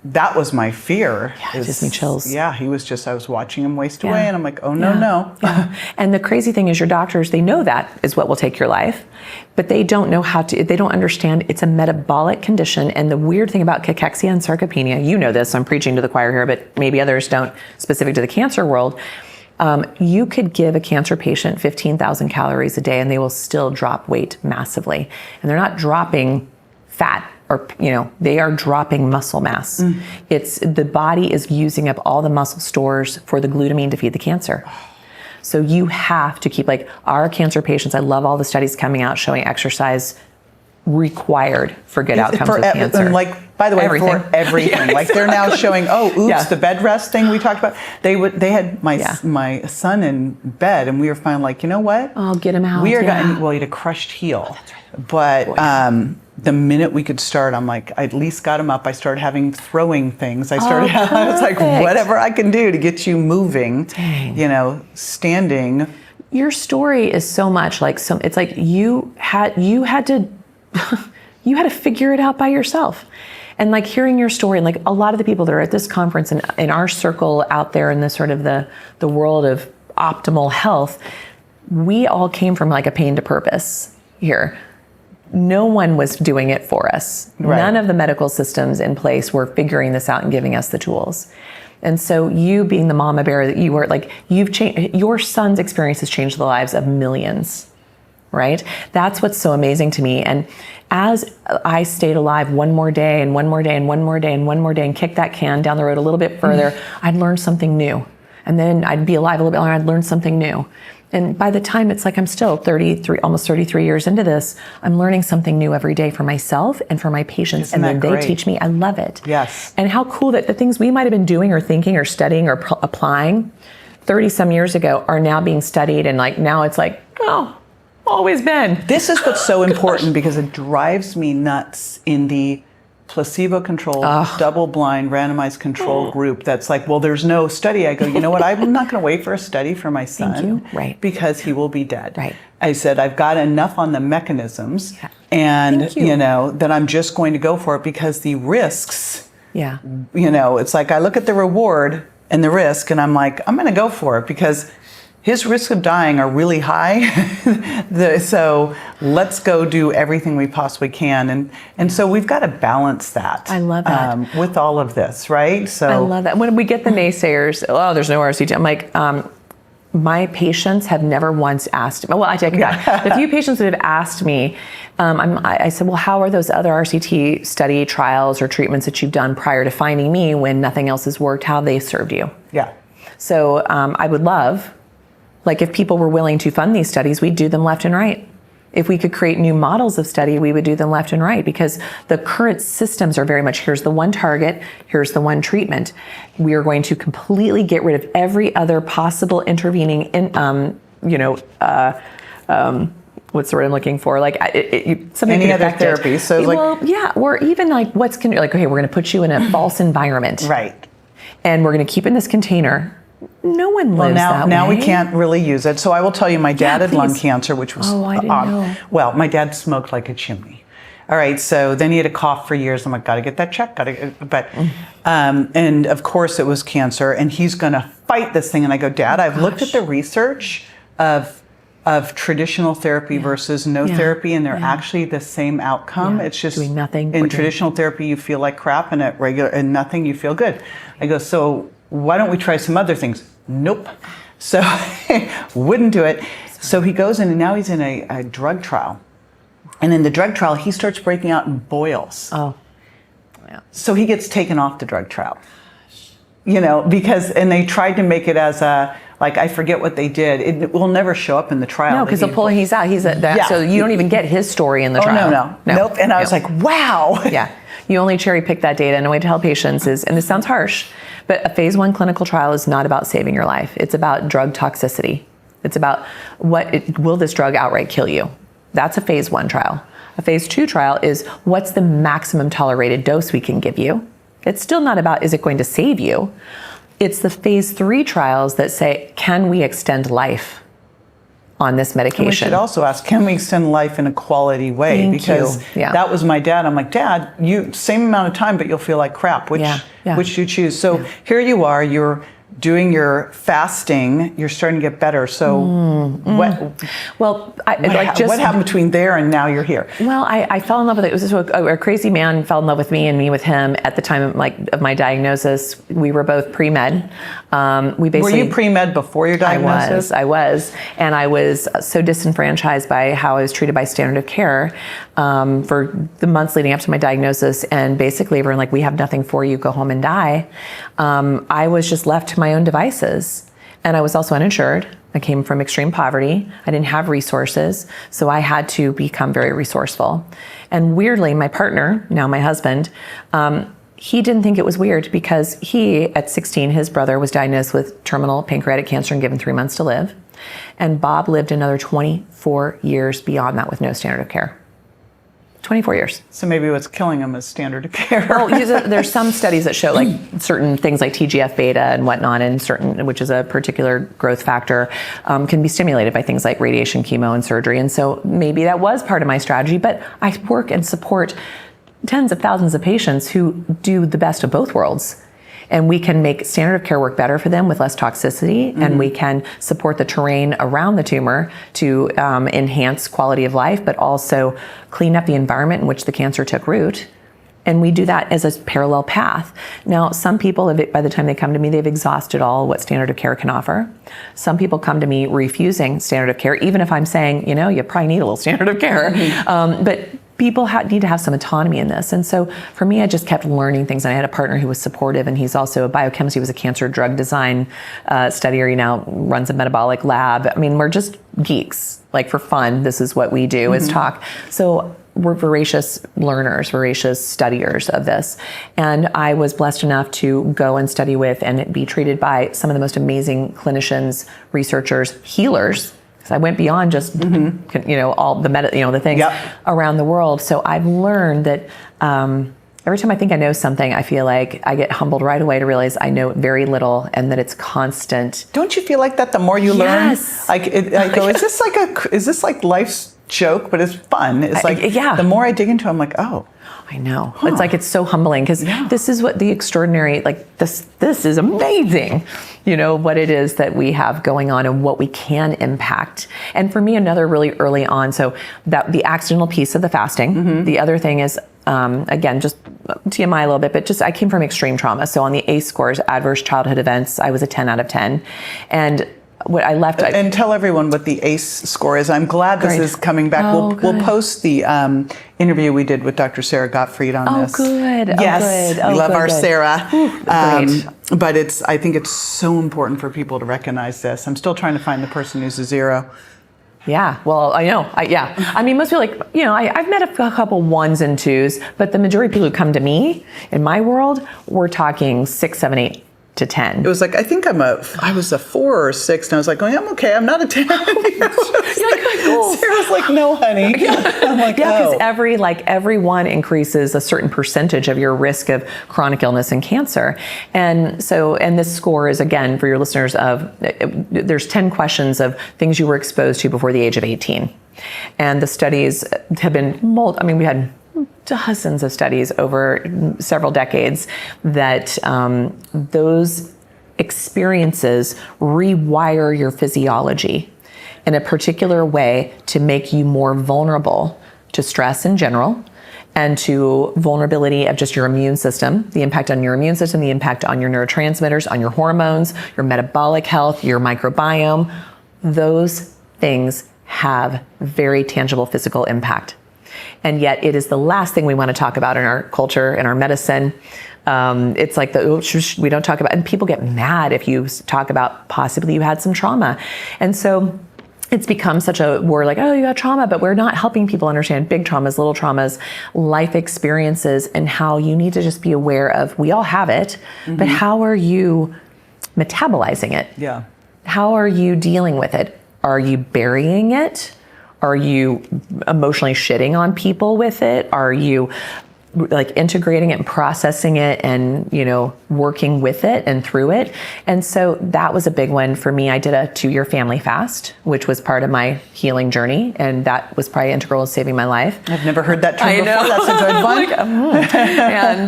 that was my fear. Yeah, it gives me chills. Yeah, I was watching him waste away, and I'm like, oh, no. Yeah. And the crazy thing is your doctors, they know that is what will take your life, but they don't know they don't understand it's a metabolic condition. And the weird thing about cachexia and sarcopenia, this, I'm preaching to the choir here, but maybe others don't, specific to the cancer world, you could give a cancer patient 15,000 calories a day and they will still drop weight massively. And they're not dropping fat, or they are dropping muscle mass. It's the body is using up all the muscle stores for the glutamine to feed the cancer. So you have to keep our cancer patients. I love all the studies coming out showing exercise required for good outcomes with cancer. And by the way, everything. For everything. Yeah, exactly. They're now showing, the bed rest thing we talked about. They had my son in bed, and we were finally you know what? I'll get him out. We are going, he had a crushed heel. Oh, that's right. But the minute we could start, I'm I at least got him up. I started throwing things. I started, I was whatever I can do to get you moving, standing. Your story is so much it's you had to You had to figure it out by yourself. And like hearing your story, and like a lot of the people that are at this conference and in our circle out there in the sort of the world of optimal health, we all came from like a pain to purpose here. No one was doing it for us. Right. None of the medical systems in place were figuring this out and giving us the tools. And so you being the mama bear that you were, like, you've changed, your son's experience has changed the lives of millions, right? That's what's so amazing to me. And as I stayed alive one more day and one more day and one more day and one more day and kicked that can down the road a little bit further, I'd learn something new. And then I'd be alive a little bit longer, I'd learn something new. And by the time it's like I'm still 33, almost 33 years into this, I'm learning something new every day for myself and for my patients. Isn't and then that they teach me. I love it. Yes. And how cool that the things we might have been doing or thinking or studying or applying 30 some years ago are now being studied. And like now it's like, oh, always been. This is what's so important because it drives me nuts in the placebo-controlled, double-blind, randomized control group that's like, well, there's no study. I go, you know what? I'm not going to wait for a study for my son. Thank you. Right. Because he will be dead. Right. I said, I've got enough on the mechanisms and, you know, that I'm just going to go for it because the risks, yeah, you know, it's like I look at the reward and the risk and I'm like, I'm going to go for it because his risks of dying are really high. So let's go do everything we possibly can. And so we've got to balance that. I love that. With all of this, right? So I love that. When we get the naysayers, oh, there's no RCT. I'm like, my patients have never once asked me. Well, I take it back. The few patients that have asked me, I said, well, how are those other RCT study trials or treatments that you've done prior to finding me when nothing else has worked? How have they served you? Yeah. So I would love, like if people were willing to fund these studies, we'd do them left and right. If we could create new models of study, we would do them left and right because the current systems are very much, here's the one target, here's the one treatment. We are going to completely get rid of every other possible intervening, what's the word I'm looking for? Like something any other therapy. So well, yeah, or even like like, okay, we're going to put you in a false environment. Right. And we're going to keep in this container. No one lives that way. Now we can't really use it. So I will tell you, my dad had lung cancer, which was I didn't know. Well, my dad smoked like a chimney. All right, so then he had a cough for years. I'm like, got to get that checked. And of course it was cancer, and he's going to fight this thing. And I go, Dad, I've looked at the research of traditional therapy versus no therapy, and they're actually the same outcome. It's just doing nothing. In traditional therapy, you feel like crap, and at nothing, you feel good. I go, so why don't we try some other things? Nope. So wouldn't do it. So he goes in, and now he's in a drug trial. And in the drug trial, he starts breaking out in boils. Oh, yeah. So he gets taken off the drug trial. You know, and they tried to make it as I forget what they did. It will never show up in the trial. No, because he's out. So you don't even get his story in the trial. No. Nope. And I was like, wow. Yeah. You only cherry pick that data. And the way to tell patients is, and this sounds harsh, but a phase 1 clinical trial is not about saving your life. It's about drug toxicity. It's about will this drug outright kill you? That's a phase 1 trial. A phase 2 trial is what's the maximum tolerated dose we can give you. It's still not about is it going to save you. It's the phase 3 trials that say, can we extend life on this medication? And we should also ask, can we extend life in a quality way? Because that was my dad. I'm like, Dad, you same amount of time, but you'll feel like crap. Which do you choose? So here you are, you're doing your fasting, you're starting to get better. So what happened between there and now you're here? Well, I fell in love with it. It was just a crazy man fell in love with me and me with him at the time of my diagnosis. We were both pre-med. Were you pre-med before your diagnosis? I was. And I was so disenfranchised by how I was treated by standard of care for the months leading up to my diagnosis. And basically everyone like, we have nothing for you, go home and die. I was just left to my own devices. And I was also uninsured. I came from extreme poverty. I didn't have resources. So I had to become very resourceful. And weirdly, my partner, now my husband, he didn't think it was weird because he, at 16, his brother was diagnosed with terminal pancreatic cancer and given 3 months to live. And Bob lived another 24 years beyond that with no standard of care. 24 years. So maybe what's killing them is standard of care. Well, there's some studies that show like certain things like TGF-beta and whatnot, and certain, which is a particular growth factor, can be stimulated by things like radiation, chemo, and surgery. And so maybe that was part of my strategy, but I work and support tens of thousands of patients who do the best of both worlds. And we can make standard of care work better for them with less toxicity, and we can support the terrain around the tumor to enhance quality of life, but also clean up the environment in which the cancer took root. And we do that as a parallel path. Now, some people, by the time they come to me, they've exhausted all what standard of care can offer. Some people come to me refusing standard of care, even if I'm saying, you probably need a little standard of care. But people need to have some autonomy in this. And so for me, I just kept learning things. And I had a partner who was supportive, and he's also a biochemist. He was a cancer drug design studier. He now runs a metabolic lab. I mean, we're just geeks. Like, for fun, this is what we do, is talk. So we're voracious learners, voracious studiers of this. And I was blessed enough to go and study with and be treated by some of the most amazing clinicians, researchers, healers. I went beyond just, all the things around the world. So I've learned that every time I think I know something, I feel like I get humbled right away to realize I know very little, and that it's constant. Don't you feel like that the more you learn? I go, is this like life's joke? But it's fun. It's like, the more I dig into it, I'm like, oh. I know. It's like, it's so humbling, because this is what the extraordinary, like this is amazing, what it is that we have going on and what we can impact. And for me, another really early on, so that the accidental piece of the fasting, the other thing is, again, just TMI a little bit, but just, I came from extreme trauma. So on the ACE scores, adverse childhood events, I was a 10 out of 10. And what I left. And tell everyone what the ACE score is. I'm glad this is coming back. We'll post the interview we did with Dr. Sarah Gottfried on this. Oh, good. Yes, we love our Sarah. Great. But I think it's so important for people to recognize this. I'm still trying to find the person who's a 0. Yeah, well, I know. I mean, most people I've met a couple 1s and 2s, but the majority of people who come to me in my world, we're talking 6, 7, 8 to 10. It was like, I think I was a 4 or 6, and I was like, going, I'm okay, I'm not a 10. Sarah's like, no, honey. I'm like, because every one increases a certain percentage of your risk of chronic illness and cancer. And so, and this score is, again, for your listeners, there's 10 questions of things you were exposed to before the age of 18. And the studies have been, we had dozens of studies over several decades that those experiences rewire your physiology in a particular way to make you more vulnerable to stress in general, and to vulnerability of just your immune system, the impact on your immune system, the impact on your neurotransmitters, on your hormones, your metabolic health, your microbiome. Those things have very tangible physical impact. And yet it is the last thing we want to talk about in our culture, in our medicine. It's like we don't talk about, and people get mad if you talk about possibly you had some trauma. And so it's become such a, we're like, oh, you got trauma, but we're not helping people understand big traumas, little traumas, life experiences, and how you need to just be aware of, we all have it, but how are you metabolizing it? Yeah. How are you dealing with it? Are you burying it? Are you emotionally shitting on people with it? Are you like integrating it and processing it and, working with it and through it? And so that was a big one for me. I did a 2-year family fast, which was part of my healing journey. And that was probably integral in saving my life. I've never heard that term before. That's a good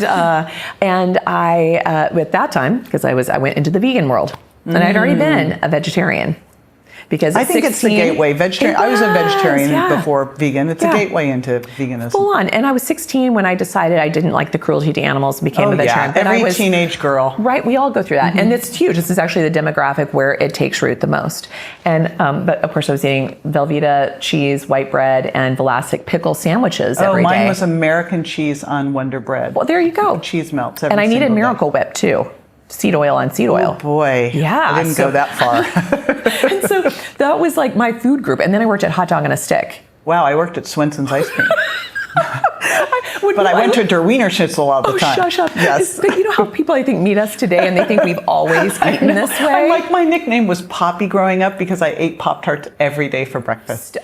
one. And I, at that time, because I went into the vegan world, and I'd already been a vegetarian. Because I think 16, it's the gateway. Vegetarian. I was a vegetarian before vegan. It's a gateway into veganism. Full on. And I was 16 when I decided I didn't like the cruelty to animals and became a vegetarian. Yeah. Every teenage girl. Right. We all go through that. And it's huge. This is actually the demographic where it takes root the most. And but of course I was eating Velveeta cheese, white bread, and Vlasic pickle sandwiches every day. Mine was American cheese on Wonder Bread. Well, there you go. Cheese melts and I needed Miracle Whip too. Seed oil on seed oil. Oh boy. Yeah. I didn't go that far. And so that was like my food group. And then I worked at Hot Dog on a Stick. Wow, I worked at Swenson's Ice Cream. But I went to Der Wiener Schnitzel all the time. Shush up. Yes. But you know how people, I think, meet us today and they think we've always eaten this way? My nickname was Poppy growing up because I ate Pop-Tarts every day for breakfast.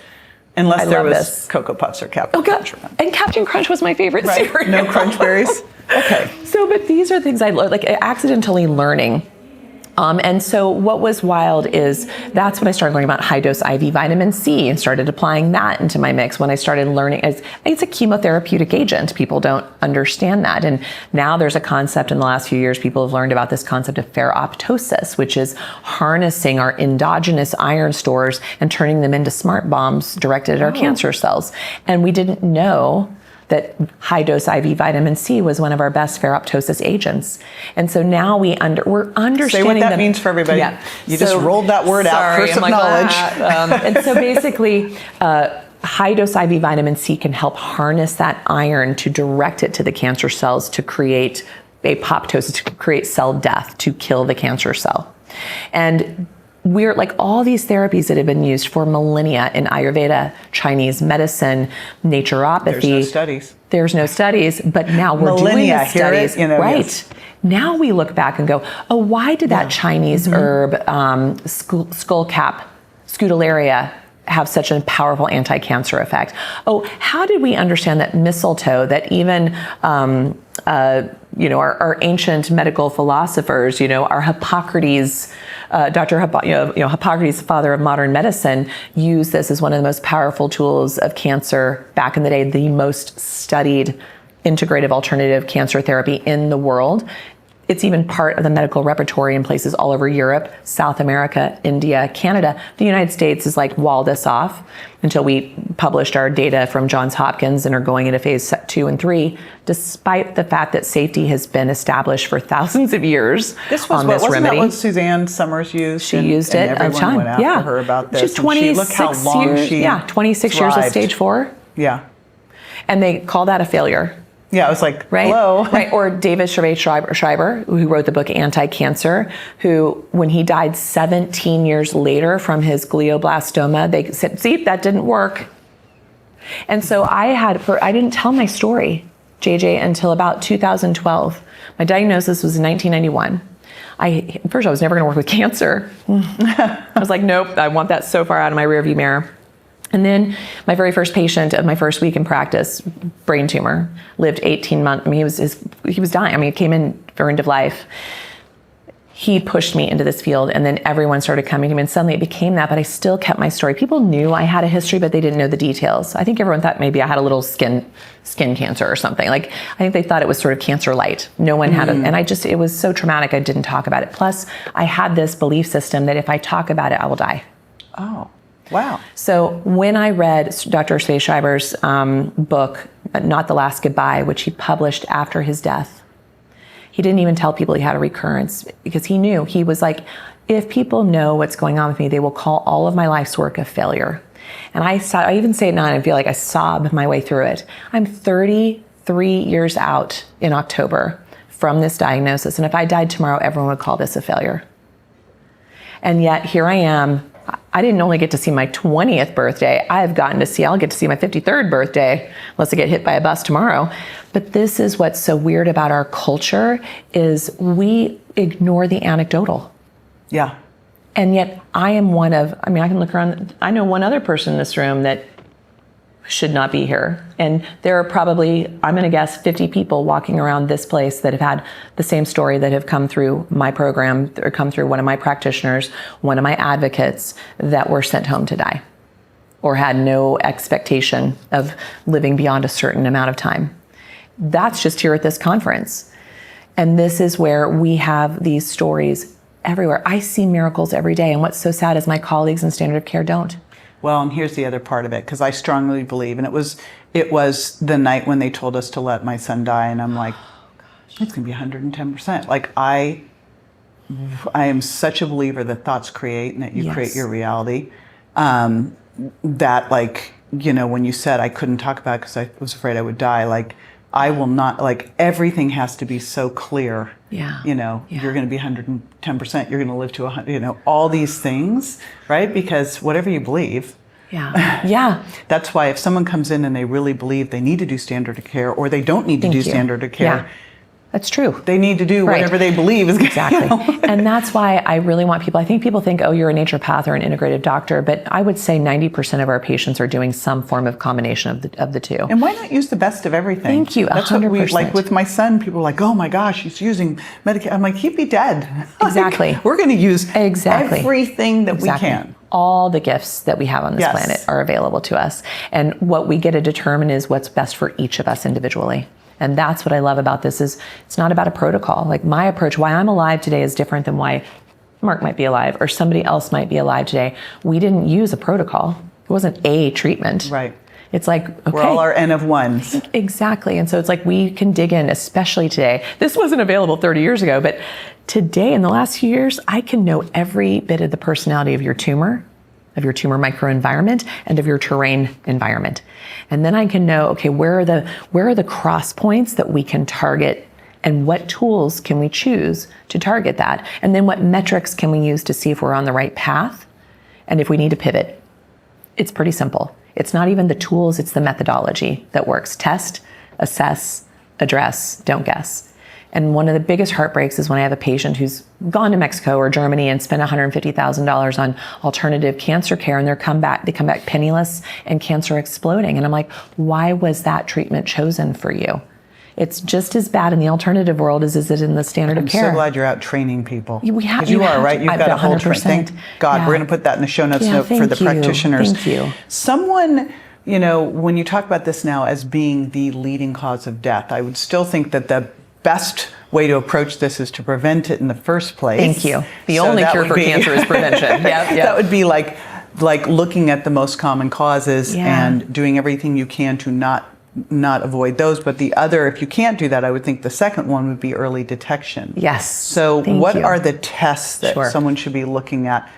Unless there love was this. Cocoa Puffs or Captain Crunch. And Captain Crunch was my favorite cereal. No Crunch Berries? Okay. So, but these are things I like accidentally learning. And so what was wild is that's when I started learning about high-dose IV vitamin C and started applying that into my mix when I started learning. It's a chemotherapeutic agent. People don't understand that. And now there's a concept in the last few years, people have learned about this concept of ferroptosis, which is harnessing our endogenous iron stores and turning them into smart bombs directed at our cancer cells. And we didn't know that high-dose IV vitamin C was one of our best ferroptosis agents. And so now we're understanding. Say what that means for everybody. Yeah. You just rolled that word out. Curse of knowledge. And so basically, high-dose IV vitamin C can help harness that iron to direct it to the cancer cells to create apoptosis, to create cell death, to kill the cancer cell. And we're like all these therapies that have been used for millennia in Ayurveda, Chinese medicine, naturopathy. There's no studies. There's no studies, but now we're doing the studies. Right. Yes. Now we look back and go, oh, why did that Chinese herb, skullcap, Scutellaria, have such a powerful anti-cancer effect? Oh, how did we understand that mistletoe, that even our ancient medical philosophers, our Hippocrates, Hippocrates, the father of modern medicine, used this as one of the most powerful tools of cancer back in the day, the most studied integrative alternative cancer therapy in the world. It's even part of the medical repertory in places all over Europe, South America, India, Canada. The United States is like walled us off until we published our data from Johns Hopkins and are going into phase 2 and 3, despite the fact that safety has been established for thousands of years. This was wasn't that what Suzanne Summers used? She used it and everyone went after her about this. She's 26 look how long years. She 26 thrived. years of stage 4. Yeah. And they call that a failure. Yeah, it was like, right? Hello. Right, or David Schreiber, who wrote the book Anti-Cancer, who, when he died 17 years later from his glioblastoma, they said, see, that didn't work. And so I didn't tell my story, JJ, until about 2012. My diagnosis was in 1991. First, I was never gonna work with cancer. I was like, nope, I want that so far out of my rearview mirror. And then my very first patient of my first week in practice, brain tumor, lived 18 months. I mean, he was dying. I mean, it came in for end of life. He pushed me into this field, and then everyone started coming to me, and suddenly it became that, but I still kept my story. People knew I had a history, but they didn't know the details. I think everyone thought maybe I had a little skin cancer or something. Like, I think they thought it was sort of cancer light. No one had it, and it was so traumatic I didn't talk about it. Plus, I had this belief system that if I talk about it, I will die. Oh. Wow. So when I read Dr. Schreiber's book, Not the Last Goodbye, which he published after his death, he didn't even tell people he had a recurrence because he knew. He was like, if people know what's going on with me, they will call all of my life's work a failure. And I even say it now and I feel like I sob my way through it. I'm 33 years out in October from this diagnosis. And if I died tomorrow, everyone would call this a failure. And yet here I am. I didn't only get to see my 20th birthday. I'll get to see my 53rd birthday, unless I get hit by a bus tomorrow. But this is what's so weird about our culture is we ignore the anecdotal. Yeah. And yet I can look around, I know one other person in this room that should not be here. And there are probably, I'm gonna guess, 50 people walking around this place that have had the same story, that have come through my program or come through one of my practitioners, one of my advocates, that were sent home to die or had no expectation of living beyond a certain amount of time. That's just here at this conference. And this is where we have these stories everywhere. I see miracles every day. And what's so sad is my colleagues in standard of care don't. Well, and here's the other part of it, because I strongly believe, and it was the night when they told us to let my son die, and I'm like, it's going to be 110%. Like, I am such a believer that thoughts create and that you create your reality. That, like, when you said I couldn't talk about it because I was afraid I would die, like, I will not, like, everything has to be so clear. Yeah. You're going to be 110%, you're going to live to 100, all these things, right? Because whatever you believe. Yeah. Yeah. That's why if someone comes in and they really believe they need to do standard of care or they don't need to do standard of care, That's true. They need to do whatever they believe is exactly. And that's why I really want people, I think people think, oh, you're a naturopath or an integrative doctor, but I would say 90% of our patients are doing some form of combination of the two. And why not use the best of everything? Thank you. That's 100%. what we like with my son. People are like, oh my gosh, he's using medication. I'm like, he'd be dead. Exactly. Like, we're going to use everything that we can. All the gifts that we have on this planet are available to us. And what we get to determine is what's best for each of us individually. And that's what I love about this is it's not about a protocol. Like my approach, why I'm alive today is different than why Mark might be alive or somebody else might be alive today. We didn't use a protocol. It wasn't a treatment. Right. It's like, okay. We're all our N of ones. Exactly. And so it's like we can dig in, especially today. This wasn't available 30 years ago, but today in the last few years, I can know every bit of the personality of your tumor microenvironment, and of your terrain environment. And then I can know, okay, where are the cross points that we can target and what tools can we choose to target that? And then what metrics can we use to see if we're on the right path and if we need to pivot? It's pretty simple. It's not even the tools, it's the methodology that works. Test, assess, address, don't guess. And one of the biggest heartbreaks is when I have a patient who's gone to Mexico or Germany and spent $150,000 on alternative cancer care, and they come back penniless and cancer exploding. And I'm like, why was that treatment chosen for you? It's just as bad in the alternative world as is it in the standard of care. I'm so glad you're out training people. You are, right? You've got a whole training. Thank God. We're going to put that in the show notes for the practitioners. Thank you. Someone, when you talk about this now as being the leading cause of death, I would still think that the best way to approach this is to prevent it in the first place. Thank you. The only cure for cancer is prevention. That would be like looking at the most common causes and doing everything you can to not avoid those. But the other, if you can't do that, I would think the second one would be early detection. Yes. So what are the tests that someone should be looking at?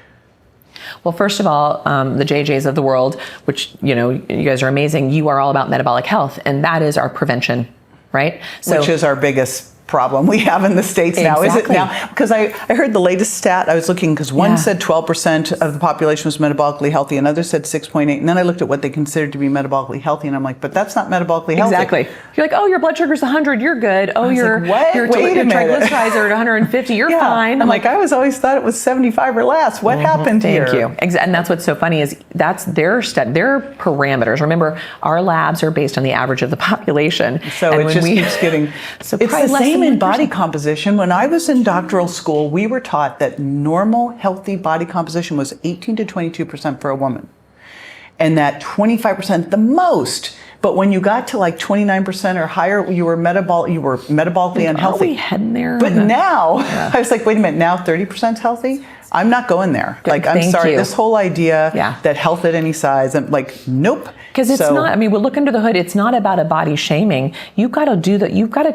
Well, first of all, the JJs of the world, which, you guys are amazing. You are all about metabolic health, and that is our prevention, right? Which is our biggest problem we have in the States now. Is it now? Because I heard the latest stat. I was looking because one said 12% of the population was metabolically healthy, another said 6.8. And then I looked at what they considered to be metabolically healthy, and I'm like, but that's not metabolically healthy. Exactly. You're like, oh, your blood sugar's 100, you're good. Oh, your triglycerides are at 150, you're fine. I'm like, I always thought it was 75 or less. What happened here? Thank you. And that's what's so funny is that's their parameters. Remember, our labs are based on the average of the population. So it just keeps getting. So it's the same in body composition. When I was in doctoral school, we were taught that normal, healthy body composition was 18 to 22% for a woman, and that 25% the most. But when you got to like 29% or higher, you were metabolically unhealthy. Are we heading there? But now, I was like, wait a minute, now 30% is healthy? I'm not going there. Good, I'm sorry, you. This whole idea that health at any size, I'm like, nope. Because it's not, we'll look under the hood, it's not about a body shaming. You've got to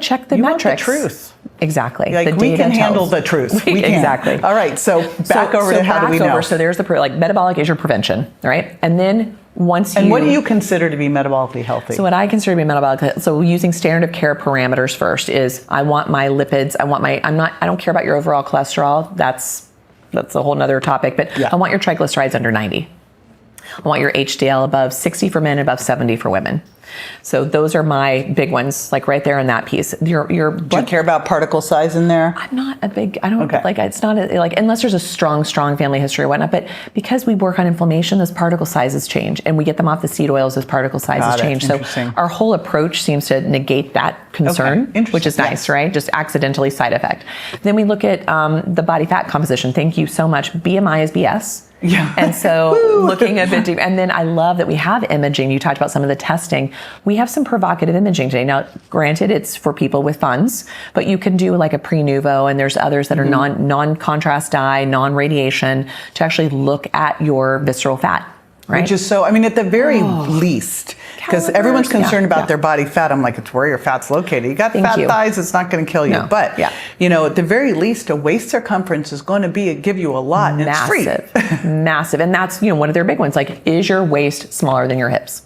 check the metrics. Want the truth. Exactly. Like we can handle the truth. We can. Exactly. All right, so back over to how do we know? So there's the metabolic is your prevention, right? And then what do you consider to be metabolically healthy? So what I consider to be metabolically, so using standard of care parameters first is I want my lipids, I don't care about your overall cholesterol, that's a whole nother topic, but I want your triglycerides under 90. I want your HDL above 60 for men, above 70 for women. So those are my big ones, like right there in that piece. Do you care about particle size in there? I'm not a big, it's not unless there's a strong family history or whatnot, but because we work on inflammation, those particle sizes change, and we get them off the seed oils as particle sizes change. So our whole approach seems to negate that concern, which is nice, right? Just accidentally side effect. Then we look at the body fat composition. Thank you so much. BMI is BS. Yeah. And so looking a bit deep, and then I love that we have imaging. You talked about some of the testing. We have some provocative imaging today. Now, granted, it's for people with funds, but you can do like a pre-nuvo, and there's others that are non-contrast dye, non-radiation to actually look at your visceral fat. Right? Which is so, at the very least, because everyone's concerned about their body fat. I'm like, it's where your fat's located. You got fat thighs, it's not going to kill you. No. But, at the very least, a waist circumference is going to give you a lot. Massive. Massive. And that's, one of their big ones. Like, is your waist smaller than your hips?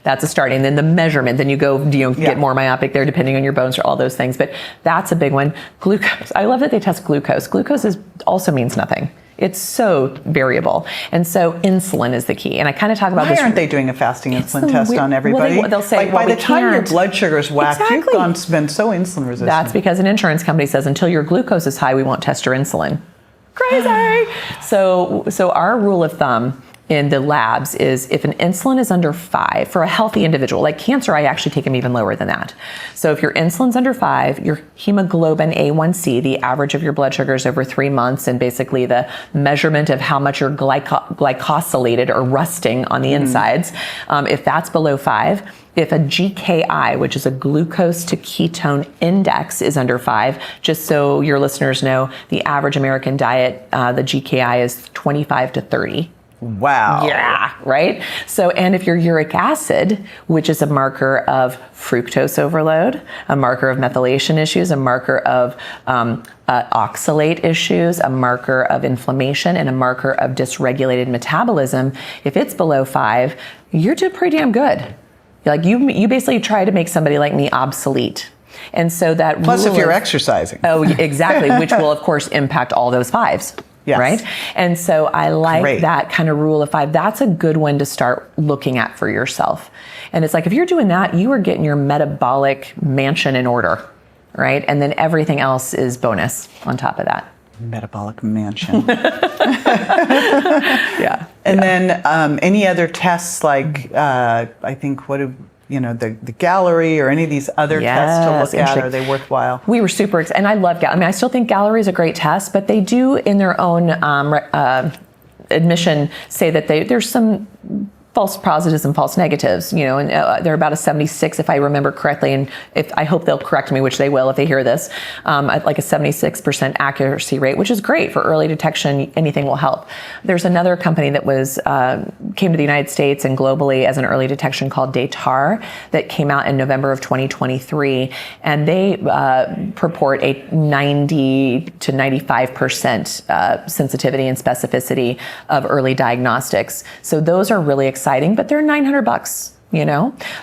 That's a start. And then the measurement, then you go, get more myopic there depending on your bones or all those things. But that's a big one. Glucose. I love that they test glucose. Glucose also means nothing. It's so variable. And so insulin is the key. And I kind of talk about Why this. aren't they doing a fasting insulin test on everybody? Well, they'll say, like, by well, the time your can't. blood sugar's whacked, Exactly. you've been so insulin resistant. That's because an insurance company says until your glucose is high, we won't test your insulin. Crazy. So our rule of thumb in the labs is if an insulin is under 5 for a healthy individual, like cancer, I actually take them even lower than that. So if your insulin's under 5, your hemoglobin A1C, the average of your blood sugars over 3 months, and basically the measurement of how much you're glycosylated or rusting on the insides, if that's below 5, if a GKI, which is a glucose to ketone index, is under 5, just so your listeners know, the average American diet, the GKI is 25 to 30. Wow. Yeah, right? So, and if your uric acid, which is a marker of fructose overload, a marker of methylation issues, a marker of oxalate issues, a marker of inflammation, and a marker of dysregulated metabolism, if it's below 5, you're doing pretty damn good. Like you basically try to make somebody like me obsolete. And so that plus if you're exercising. Oh, exactly, which will of course impact all those 5s. Yes. Right? And so I like that kind of rule of 5. That's a good one to start looking at for yourself. And it's like, if you're doing that, you are getting your metabolic mansion in order, right? And then everything else is bonus on top of that. Metabolic mansion. Yeah. And then any other tests like, I think, the gallery or any of these other tests to look at, are they worthwhile? We were super excited, and I love gallery. I mean, I still think gallery is a great test, but they do in their own admission say that there's some false positives and false negatives, and they're about a 76, if I remember correctly, and I hope they'll correct me, which they will if they hear this, like a 76% accuracy rate, which is great for early detection. Anything will help. There's another company that came to the United States and globally as an early detection called Datar that came out in November of 2023, and they purport a 90 to 95% sensitivity and specificity of early diagnostics. So those are really exciting, but they're $900.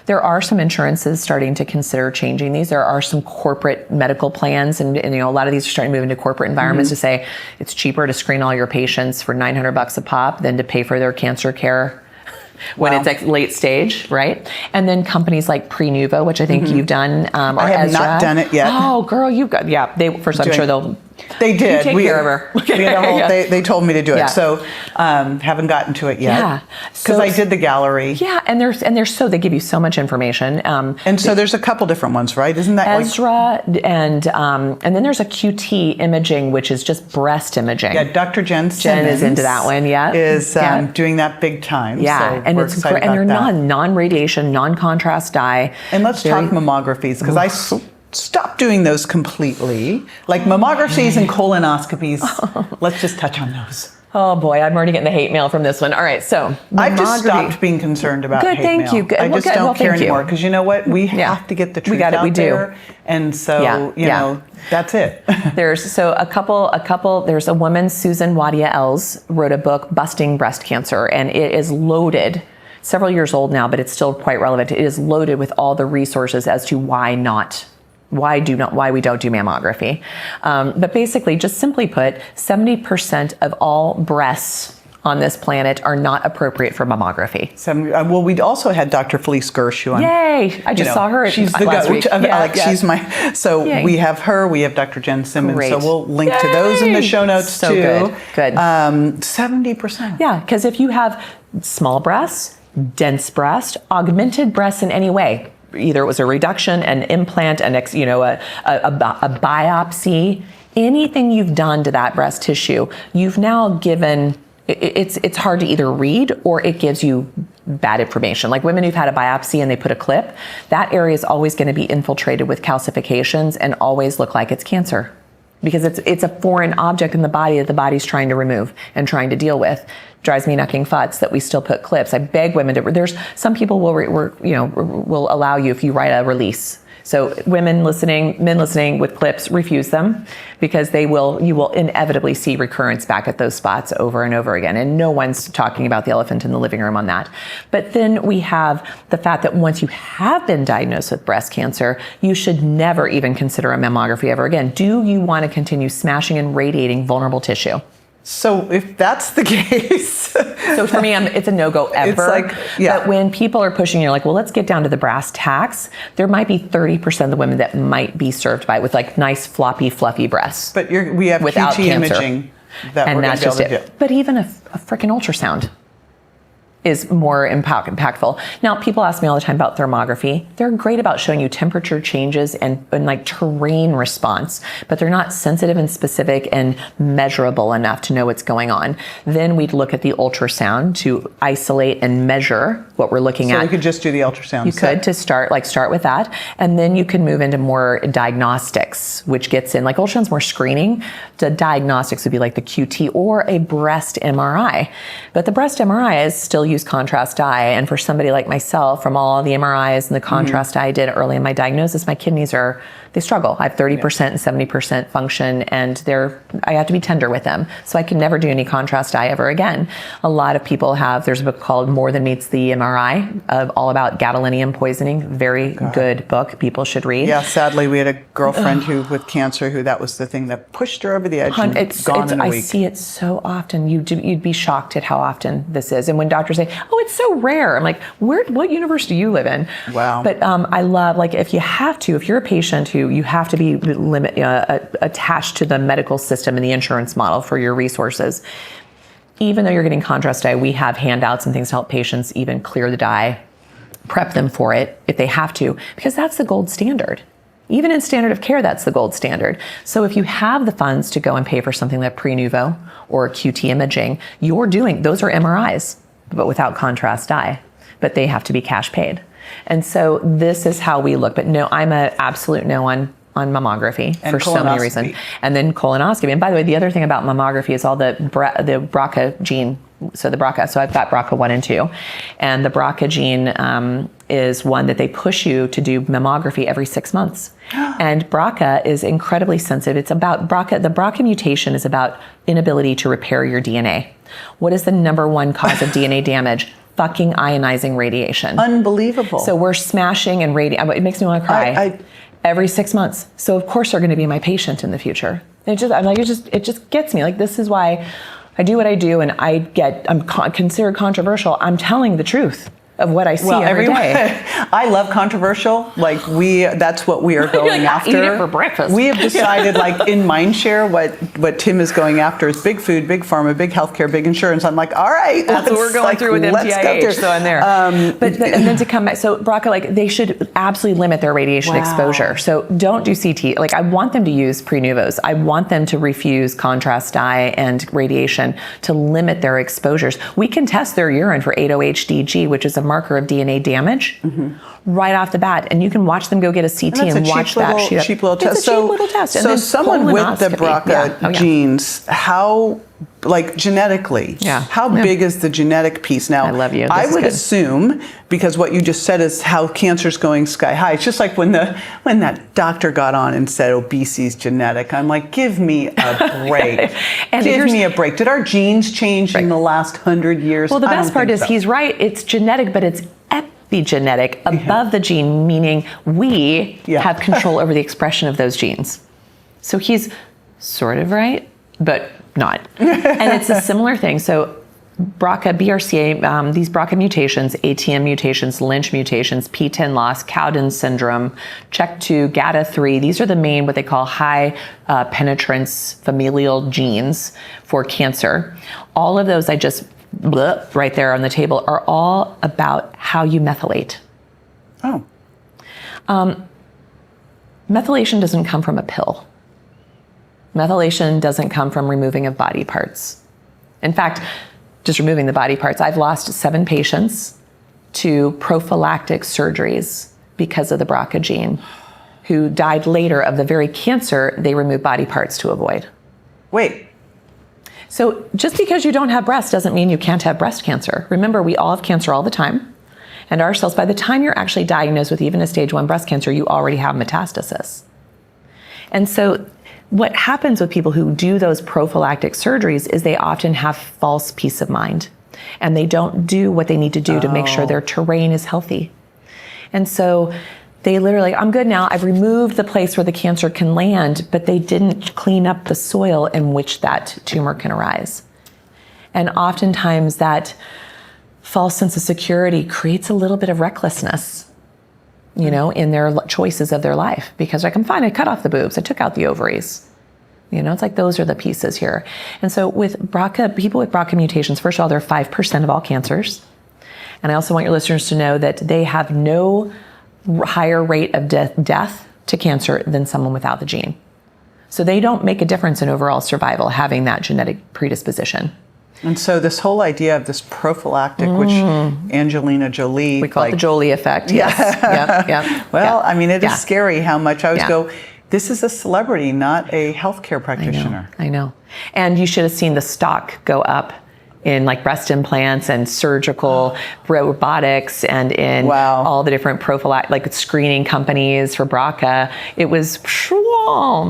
There are some insurances starting to consider changing these. There are some corporate medical plans, and a lot of these are starting to move into corporate environments to say it's cheaper to screen all your patients for $900 a pop than to pay for their cancer care when it's like late stage, right? And then companies like Prenuvo, which I think you've done, or I have Ezra. not done it yet. Oh, girl, you've got, I'm sure they'll. They did. Take care of her. We had a whole, they told me to do it. Yeah. So haven't gotten to it yet. Yeah. Because I did the gallery. Yeah, and they give you so much information. And so there's a couple different ones, right? Isn't that Ezra and then there's a QT imaging, which is just breast imaging. Yeah, Dr. Jen is into that one. Yeah, is doing that big time. Yeah, so and we're it's excited and they're about that. non-radiation, non-contrast dye. And let's talk mammographies, because I stopped doing those completely. Like mammographies and colonoscopies. Let's just touch on those. Oh boy, I'm already getting the hate mail from this one. All right, so I've just stopped being concerned about hate mail. Thank you. Good. I just don't care anymore, because you know what? We have to get the truth out there. And so, you know, that's it. There's a couple, there's a woman, Susan Wadia Els, wrote a book, Busting Breast Cancer, and it is loaded, several years old now, but it's still quite relevant. It is loaded with all the resources as to why we don't do mammography. But basically, just simply put, 70% of all breasts on this planet are not appropriate for mammography. Well, we also had Dr. Felice Gersh on. Yay! I just saw her she's last week. She's my. So we have her. We have Dr. Jen Simmons. Great. So we'll link to those in the show notes too. Good. 70%. Yeah, because if you have small breasts, dense breast, augmented breasts in any way, either it was a reduction, an implant, a biopsy, anything you've done to that breast tissue, you've now given. It's hard to either read or it gives you bad information. Like women who've had a biopsy and they put a clip, that area is always going to be infiltrated with calcifications and always look like it's cancer, because it's a foreign object in the body that the body's trying to remove and trying to deal with. Drives me knucking futz that we still put clips. I beg women to. There's some people will allow you if you write a release. So men listening with clips, refuse them, because you will inevitably see recurrence back at those spots over and over again. And no one's talking about the elephant in the living room on that. But then we have the fact that once you have been diagnosed with breast cancer, you should never even consider a mammography ever again. Do you want to continue smashing and radiating vulnerable tissue? So if that's the case, so for me, it's a no-go ever. It's like, yeah. But when people are pushing you, like, well, let's get down to the brass tacks. There might be 30% of the women that might be served by it with like nice, floppy, fluffy breasts. But we have without QT cancer. imaging that And we're that's going to just be able to it. do. But even a freaking ultrasound is more impactful. Now, people ask me all the time about thermography. They're great about showing you temperature changes and like terrain response, but they're not sensitive and specific and measurable enough to know what's going on. Then we'd look at the ultrasound to isolate and measure what we're looking at. So we could just do the ultrasound. You could to start with that, and then you can move into more diagnostics, which gets in, like ultrasound's more screening. The diagnostics would be like the QT or a breast MRI. But the breast MRI is still use contrast dye, and for somebody like myself, from all the MRIs and the contrast dye I did early in my diagnosis, my kidneys they struggle. I have 30% and 70% function, and I have to be tender with them. So I can never do any contrast dye ever again. A lot of people there's a book called More Than Meets the MRI, all about gadolinium poisoning. Very good book. People should read. Yeah, sadly, we had a girlfriend with cancer who that was the thing that pushed her over the edge and gone in a week. I see it so often. You'd be shocked at how often this is. And when doctors say, oh, it's so rare, I'm like, what universe do you live in? Wow. But I love, like, if you're a patient who you have to be attached to the medical system and the insurance model for your resources, even though you're getting contrast dye, we have handouts and things to help patients even clear the dye, prep them for it if they have to, because that's the gold standard. Even in standard of care, that's the gold standard. So if you have the funds to go and pay for something like pre-nuvo or QT imaging, those are MRIs, but without contrast dye, but they have to be cash paid. And so this is how we look. But no, I'm an absolute no on mammography and for so many reasons. And then colonoscopy. And by the way, the other thing about mammography is all the BRCA gene. So the BRCA. So I've got BRCA1 and 2. And the BRCA gene is one that they push you to do mammography every 6 months. And BRCA is incredibly sensitive. It's about BRCA. The BRCA mutation is about inability to repair your DNA. What is the number one cause of DNA damage? Fucking ionizing radiation. Unbelievable. So we're smashing and it makes me want to cry. Every 6 months. So of course they're going to be my patient in the future. It just gets me. Like, this is why I do what I do, and I'm considered controversial. I'm telling the truth of what I see every day. I love controversial. Like, that's what we are going after. Eat it for breakfast. We have decided, like, in Mindshare, what Tim is going after is big food, big pharma, big healthcare, big insurance. I'm like, all right, that's what we're going through with MTIH. So I'm there. And then to come back, so BRCA, like, they should absolutely limit their radiation exposure. So don't do CT. Like, I want them to use pre-nuvos. I want them to refuse contrast dye and radiation to limit their exposures. We can test their urine for 8-OHDG, which is a marker of DNA damage, right off the bat, and you can watch them go get a CT and watch that. Cheap little test. It's a cheap little test. So someone with the BRCA genes, how, like, genetically, how big is the genetic piece? Now, I love you. I would assume, because what you just said is how cancer's going sky high. It's just like when that doctor got on and said obesity's genetic. I'm like, give me a break. Give me a break. Did our genes change in the last 100 years? Well, the best part is he's right. It's genetic, but it's epigenetic, above the gene, meaning we have control over the expression of those genes. So he's sort of right, but not. And it's a similar thing. So BRCA, BRCA, these BRCA mutations, ATM mutations, Lynch mutations, PTEN loss, Cowden syndrome, CHEK2, GATA3, these are the main, what they call high penetrance familial genes for cancer. All of those I just right there on the table are all about how you methylate. Oh. Methylation doesn't come from a pill. Methylation doesn't come from removing of body parts. In fact, just removing the body parts, I've lost 7 patients to prophylactic surgeries because of the BRCA gene, who died later of the very cancer they removed body parts to avoid. Wait. So just because you don't have breast doesn't mean you can't have breast cancer. Remember, we all have cancer all the time. And our cells, by the time you're actually diagnosed with even a stage 1 breast cancer, you already have metastasis. And so what happens with people who do those prophylactic surgeries is they often have false peace of mind. And they don't do what they need to do to make sure their terrain is healthy. And so They literally, I'm good now. I've removed the place where the cancer can land, but they didn't clean up the soil in which that tumor can arise. And oftentimes that false sense of security creates a little bit of recklessness, you know, in their choices of their life. Because like, I'm fine, I cut off the boobs, I took out the ovaries. You know, it's like those are the pieces here. And so with BRCA, people with BRCA mutations, first of all, they're 5% of all cancers. And I also want your listeners to know that they have no higher rate of death to cancer than someone without the gene. So they don't make a difference in overall survival having that genetic predisposition. And so this whole idea of this prophylactic, which Angelina Jolie... We call it the Jolie effect, yes. Yep. Well, I mean, it is scary how much I always go, this is a celebrity, not a healthcare practitioner. I know. And you should have seen the stock go up in like breast implants and surgical robotics and in all the different prophylactic, like screening companies for BRCA. It was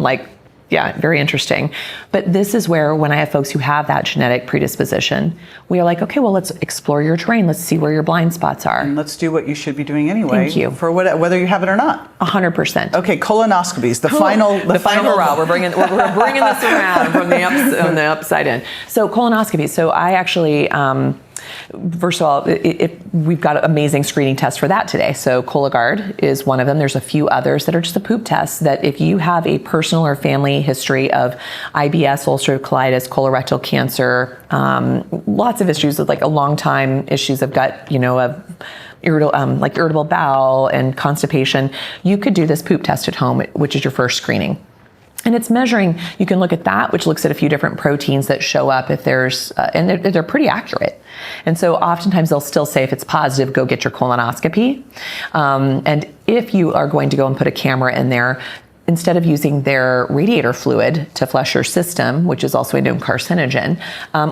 like, very interesting. But this is where when I have folks who have that genetic predisposition, we are like, okay, well, let's explore your terrain. Let's see where your blind spots are. And let's do what you should be doing anyway. Thank you. For whether you have it or not. 100%. Okay, colonoscopies, the final hurrah. We're bringing this around from the upside in. So colonoscopies. So I actually, first of all, we've got amazing screening tests for that today. So Cologuard is one of them. There's a few others that are just a poop test that if you have a personal or family history of IBS, ulcerative colitis, colorectal cancer, lots of issues with like a long time issues of gut, of irritable bowel and constipation, you could do this poop test at home, which is your first screening. And it's measuring, you can look at that, which looks at a few different proteins that show up if there's, and they're pretty accurate. And so oftentimes they'll still say if it's positive, go get your colonoscopy. And if you are going to go and put a camera in there, instead of using their radiator fluid to flush your system, which is also a known carcinogen,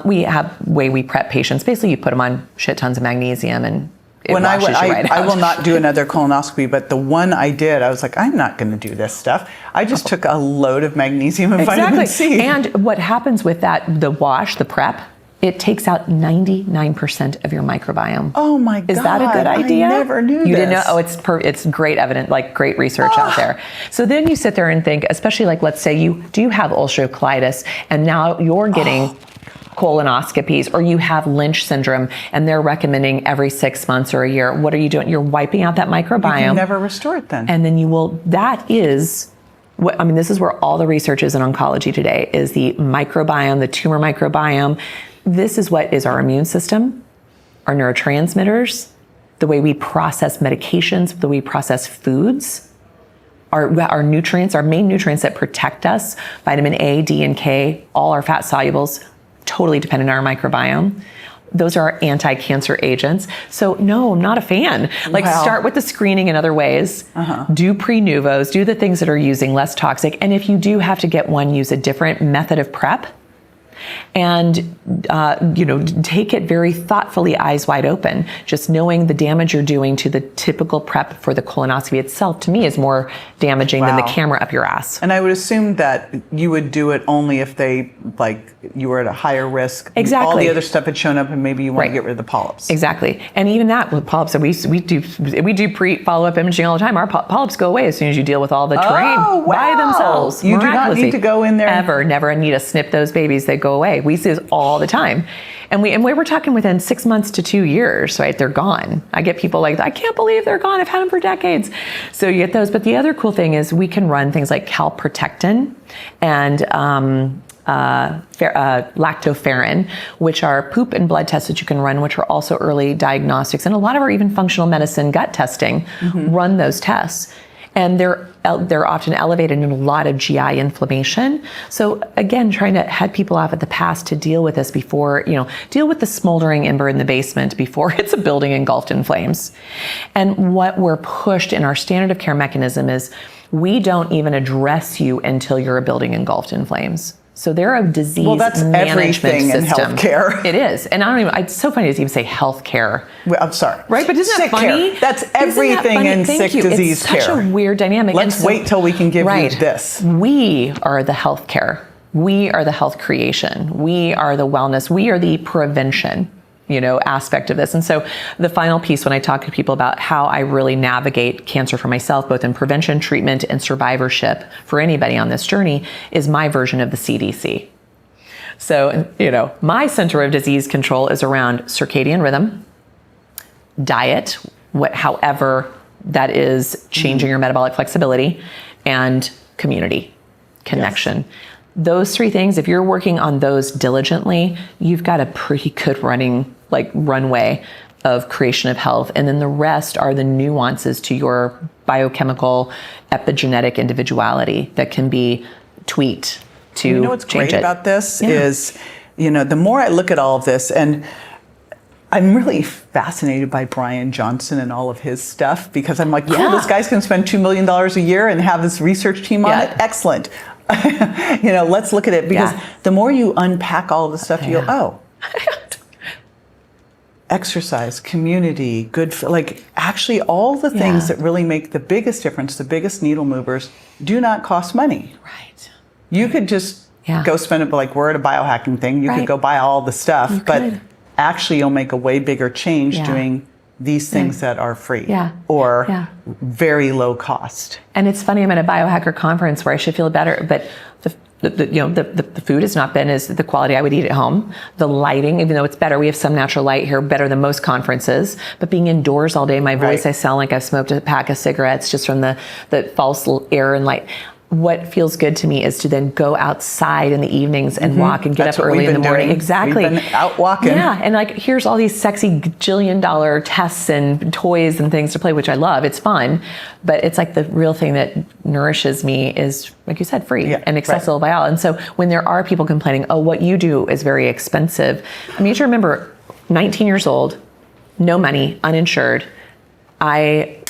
we have way we prep patients. Basically, you put them on shit tons of magnesium and I will not do another colonoscopy, but the one I did, I was like, I'm not going to do this stuff. I just took a load of magnesium and vitamin C. And what happens with that, the wash, the prep, it takes out 99% of your microbiome. Oh my God. Is that a good idea? I never knew this. You didn't know? Oh, it's great evidence, like great research out there. So then you sit there and think, especially like, let's say you do have ulcerative colitis and now you're getting colonoscopies, or you have Lynch syndrome and they're recommending every 6 months or a year. What are you doing? You're wiping out that microbiome. You can never restore it then. And then that is what, this is where all the research is in oncology today, is the microbiome, the tumor microbiome. This is what is our immune system, our neurotransmitters, the way we process medications, the way we process foods, our nutrients, our main nutrients that protect us, vitamin A, D, and K, all our fat solubles, totally dependent on our microbiome. Those are our anti-cancer agents. So no, I'm not a fan. Start with the screening in other ways. Do pre-nuvos, do the things that are using less toxic. And if you do have to get one, use a different method of prep. And, take it very thoughtfully, eyes wide open. Just knowing the damage you're doing to the typical prep for the colonoscopy itself, to me, is more damaging than the camera up your ass. And I would assume that you would do it only if you were at a higher risk. Exactly. All the other stuff had shown up and maybe you want to get rid of the polyps. Exactly. And even that with polyps, we do pre-follow-up imaging all the time. Our polyps go away as soon as you deal with all the terrain by themselves. You do not need to go in there. Ever, never need to snip those babies. They go away. We see this all the time. And we were talking within 6 months to 2 years, right? They're gone. I get people like, I can't believe they're gone. I've had them for decades. So you get those. But the other cool thing is we can run things like calprotectin and lactoferrin, which are poop and blood tests that you can run, which are also early diagnostics. And a lot of our even functional medicine gut testing run those tests. And they're often elevated in a lot of GI inflammation. So again, trying to head people off at the pass to deal with this before, deal with the smoldering ember in the basement before it's a building engulfed in flames. And what we're pushed in our standard of care mechanism is we don't even address you until you're a building engulfed in flames. So they're a disease management system. In healthcare. It is. And it's so funny to even say healthcare. Well, I'm sorry. Right? But isn't that funny? Care. That's everything in sick disease care. It's such a weird dynamic. Let's wait till we can give you this. We are the healthcare. We are the health creation. We are the wellness. We are the prevention. aspect of this. And so the final piece, when I talk to people about how I really navigate cancer for myself, both in prevention, treatment, and survivorship for anybody on this journey, is my version of the CDC. So, my center of disease control is around circadian rhythm, diet, however that is changing your metabolic flexibility, and community, connection. Yes. Those three things, if you're working on those diligently, you've got a pretty good runway of creation of health. And then the rest are the nuances to your biochemical, epigenetic individuality that can be tweaked to change it. What's great about this is, the more I look at all of this, and I'm really fascinated by Brian Johnson and all of his stuff, because I'm like, cool, this guy's going to spend $2 million a year and have this research team on it. Excellent. Let's look at it, because the more you unpack all of the stuff, you go, exercise, community, actually all the things that really make the biggest difference, the biggest needle movers, do not cost money. Right. You could just go spend it, we're at a biohacking thing. You could go buy all the stuff, but actually you'll make a way bigger change doing these things that are free or very low cost. And it's funny, I'm at a biohacker conference where I should feel better, but the food has not been as the quality I would eat at home. The lighting, even though it's better, we have some natural light here, better than most conferences, but being indoors all day, my voice, I sound like I've smoked a pack of cigarettes just from the false air and light. What feels good to me is to then go outside in the evenings and walk and get up early in the morning. Exactly. We've been out walking. Yeah. And here's all these sexy $1 tests and toys and things to play, which I love. It's fun. But it's the real thing that nourishes me is, like you said, free and accessible by all. And so when there are people complaining, oh, what you do is very expensive. I mean, you should remember, 19 years old, no money, uninsured. I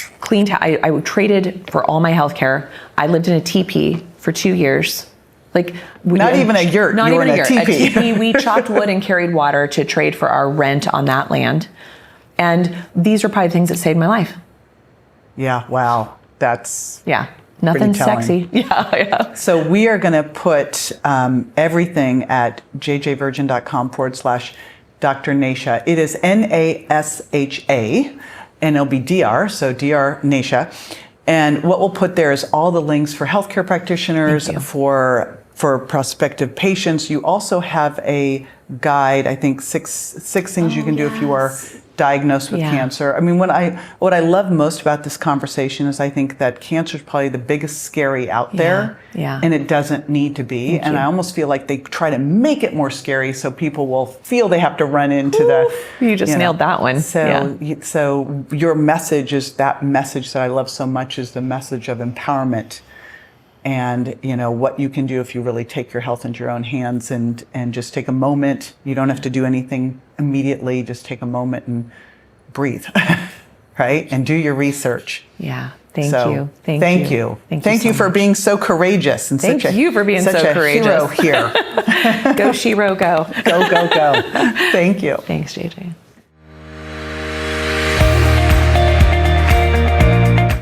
traded for all my healthcare. I lived in a teepee for 2 years. Not even a yurt. Not even a yurt. A teepee. We chopped wood and carried water to trade for our rent on that land. And these are probably things that saved my life. Yeah. Wow. That's nothing sexy. Yeah. So we are going to put everything at jjvirgin.com/Dr. Nasha. It is NASHA. And it'll be DR, so DR Nasha. And what we'll put there is all the links for healthcare practitioners, for prospective patients. You also have a guide, I think six things you can do if you are diagnosed with cancer. I mean, what I love most about this conversation is I think that cancer is probably the biggest scary out there, and it doesn't need to be. And I almost feel like they try to make it more scary so people will feel they have to run into You just nailed that one. So your message is that message that I love so much, is the message of empowerment. And what you can do if you really take your health into your own hands and just take a moment. You don't have to do anything immediately. Just take a moment and breathe, right? And do your research. Yeah. Thank you. Thank you. Thank you for being so courageous and thank you for being so courageous. Hero here. Go Shiro, go. Go. Thank you. Thanks, JJ.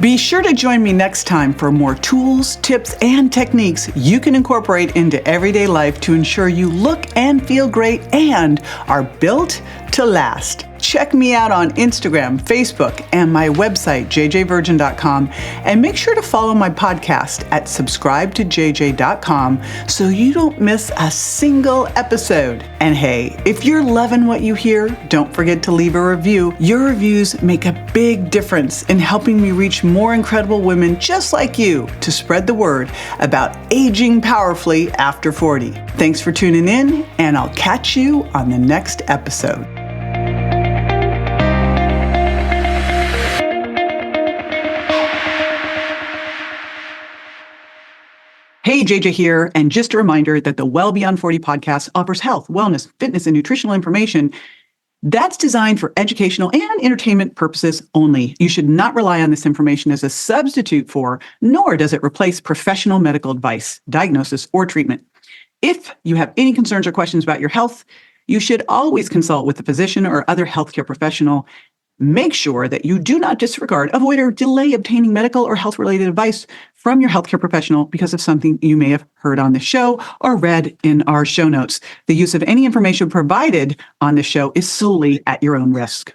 Be sure to join me next time for more tools, tips, and techniques you can incorporate into everyday life to ensure you look and feel great and are built to last. Check me out on Instagram, Facebook, and my website, jjvirgin.com. And make sure to follow my podcast at subscribetojj.com so you don't miss a single episode. And hey, if you're loving what you hear, don't forget to leave a review. Your reviews make a big difference in helping me reach more incredible women just like you to spread the word about aging powerfully after 40. Thanks for tuning in, and I'll catch you on the next episode. Hey, JJ here, and just a reminder that the Well Beyond 40 podcast offers health, wellness, fitness, and nutritional information that's designed for educational and entertainment purposes only. You should not rely on this information as a substitute for, nor does it replace professional medical advice, diagnosis, or treatment. If you have any concerns or questions about your health, you should always consult with a physician or other healthcare professional. Make sure that you do not disregard, avoid, or delay obtaining medical or health-related advice from your healthcare professional because of something you may have heard on the show or read in our show notes. The use of any information provided on the show is solely at your own risk.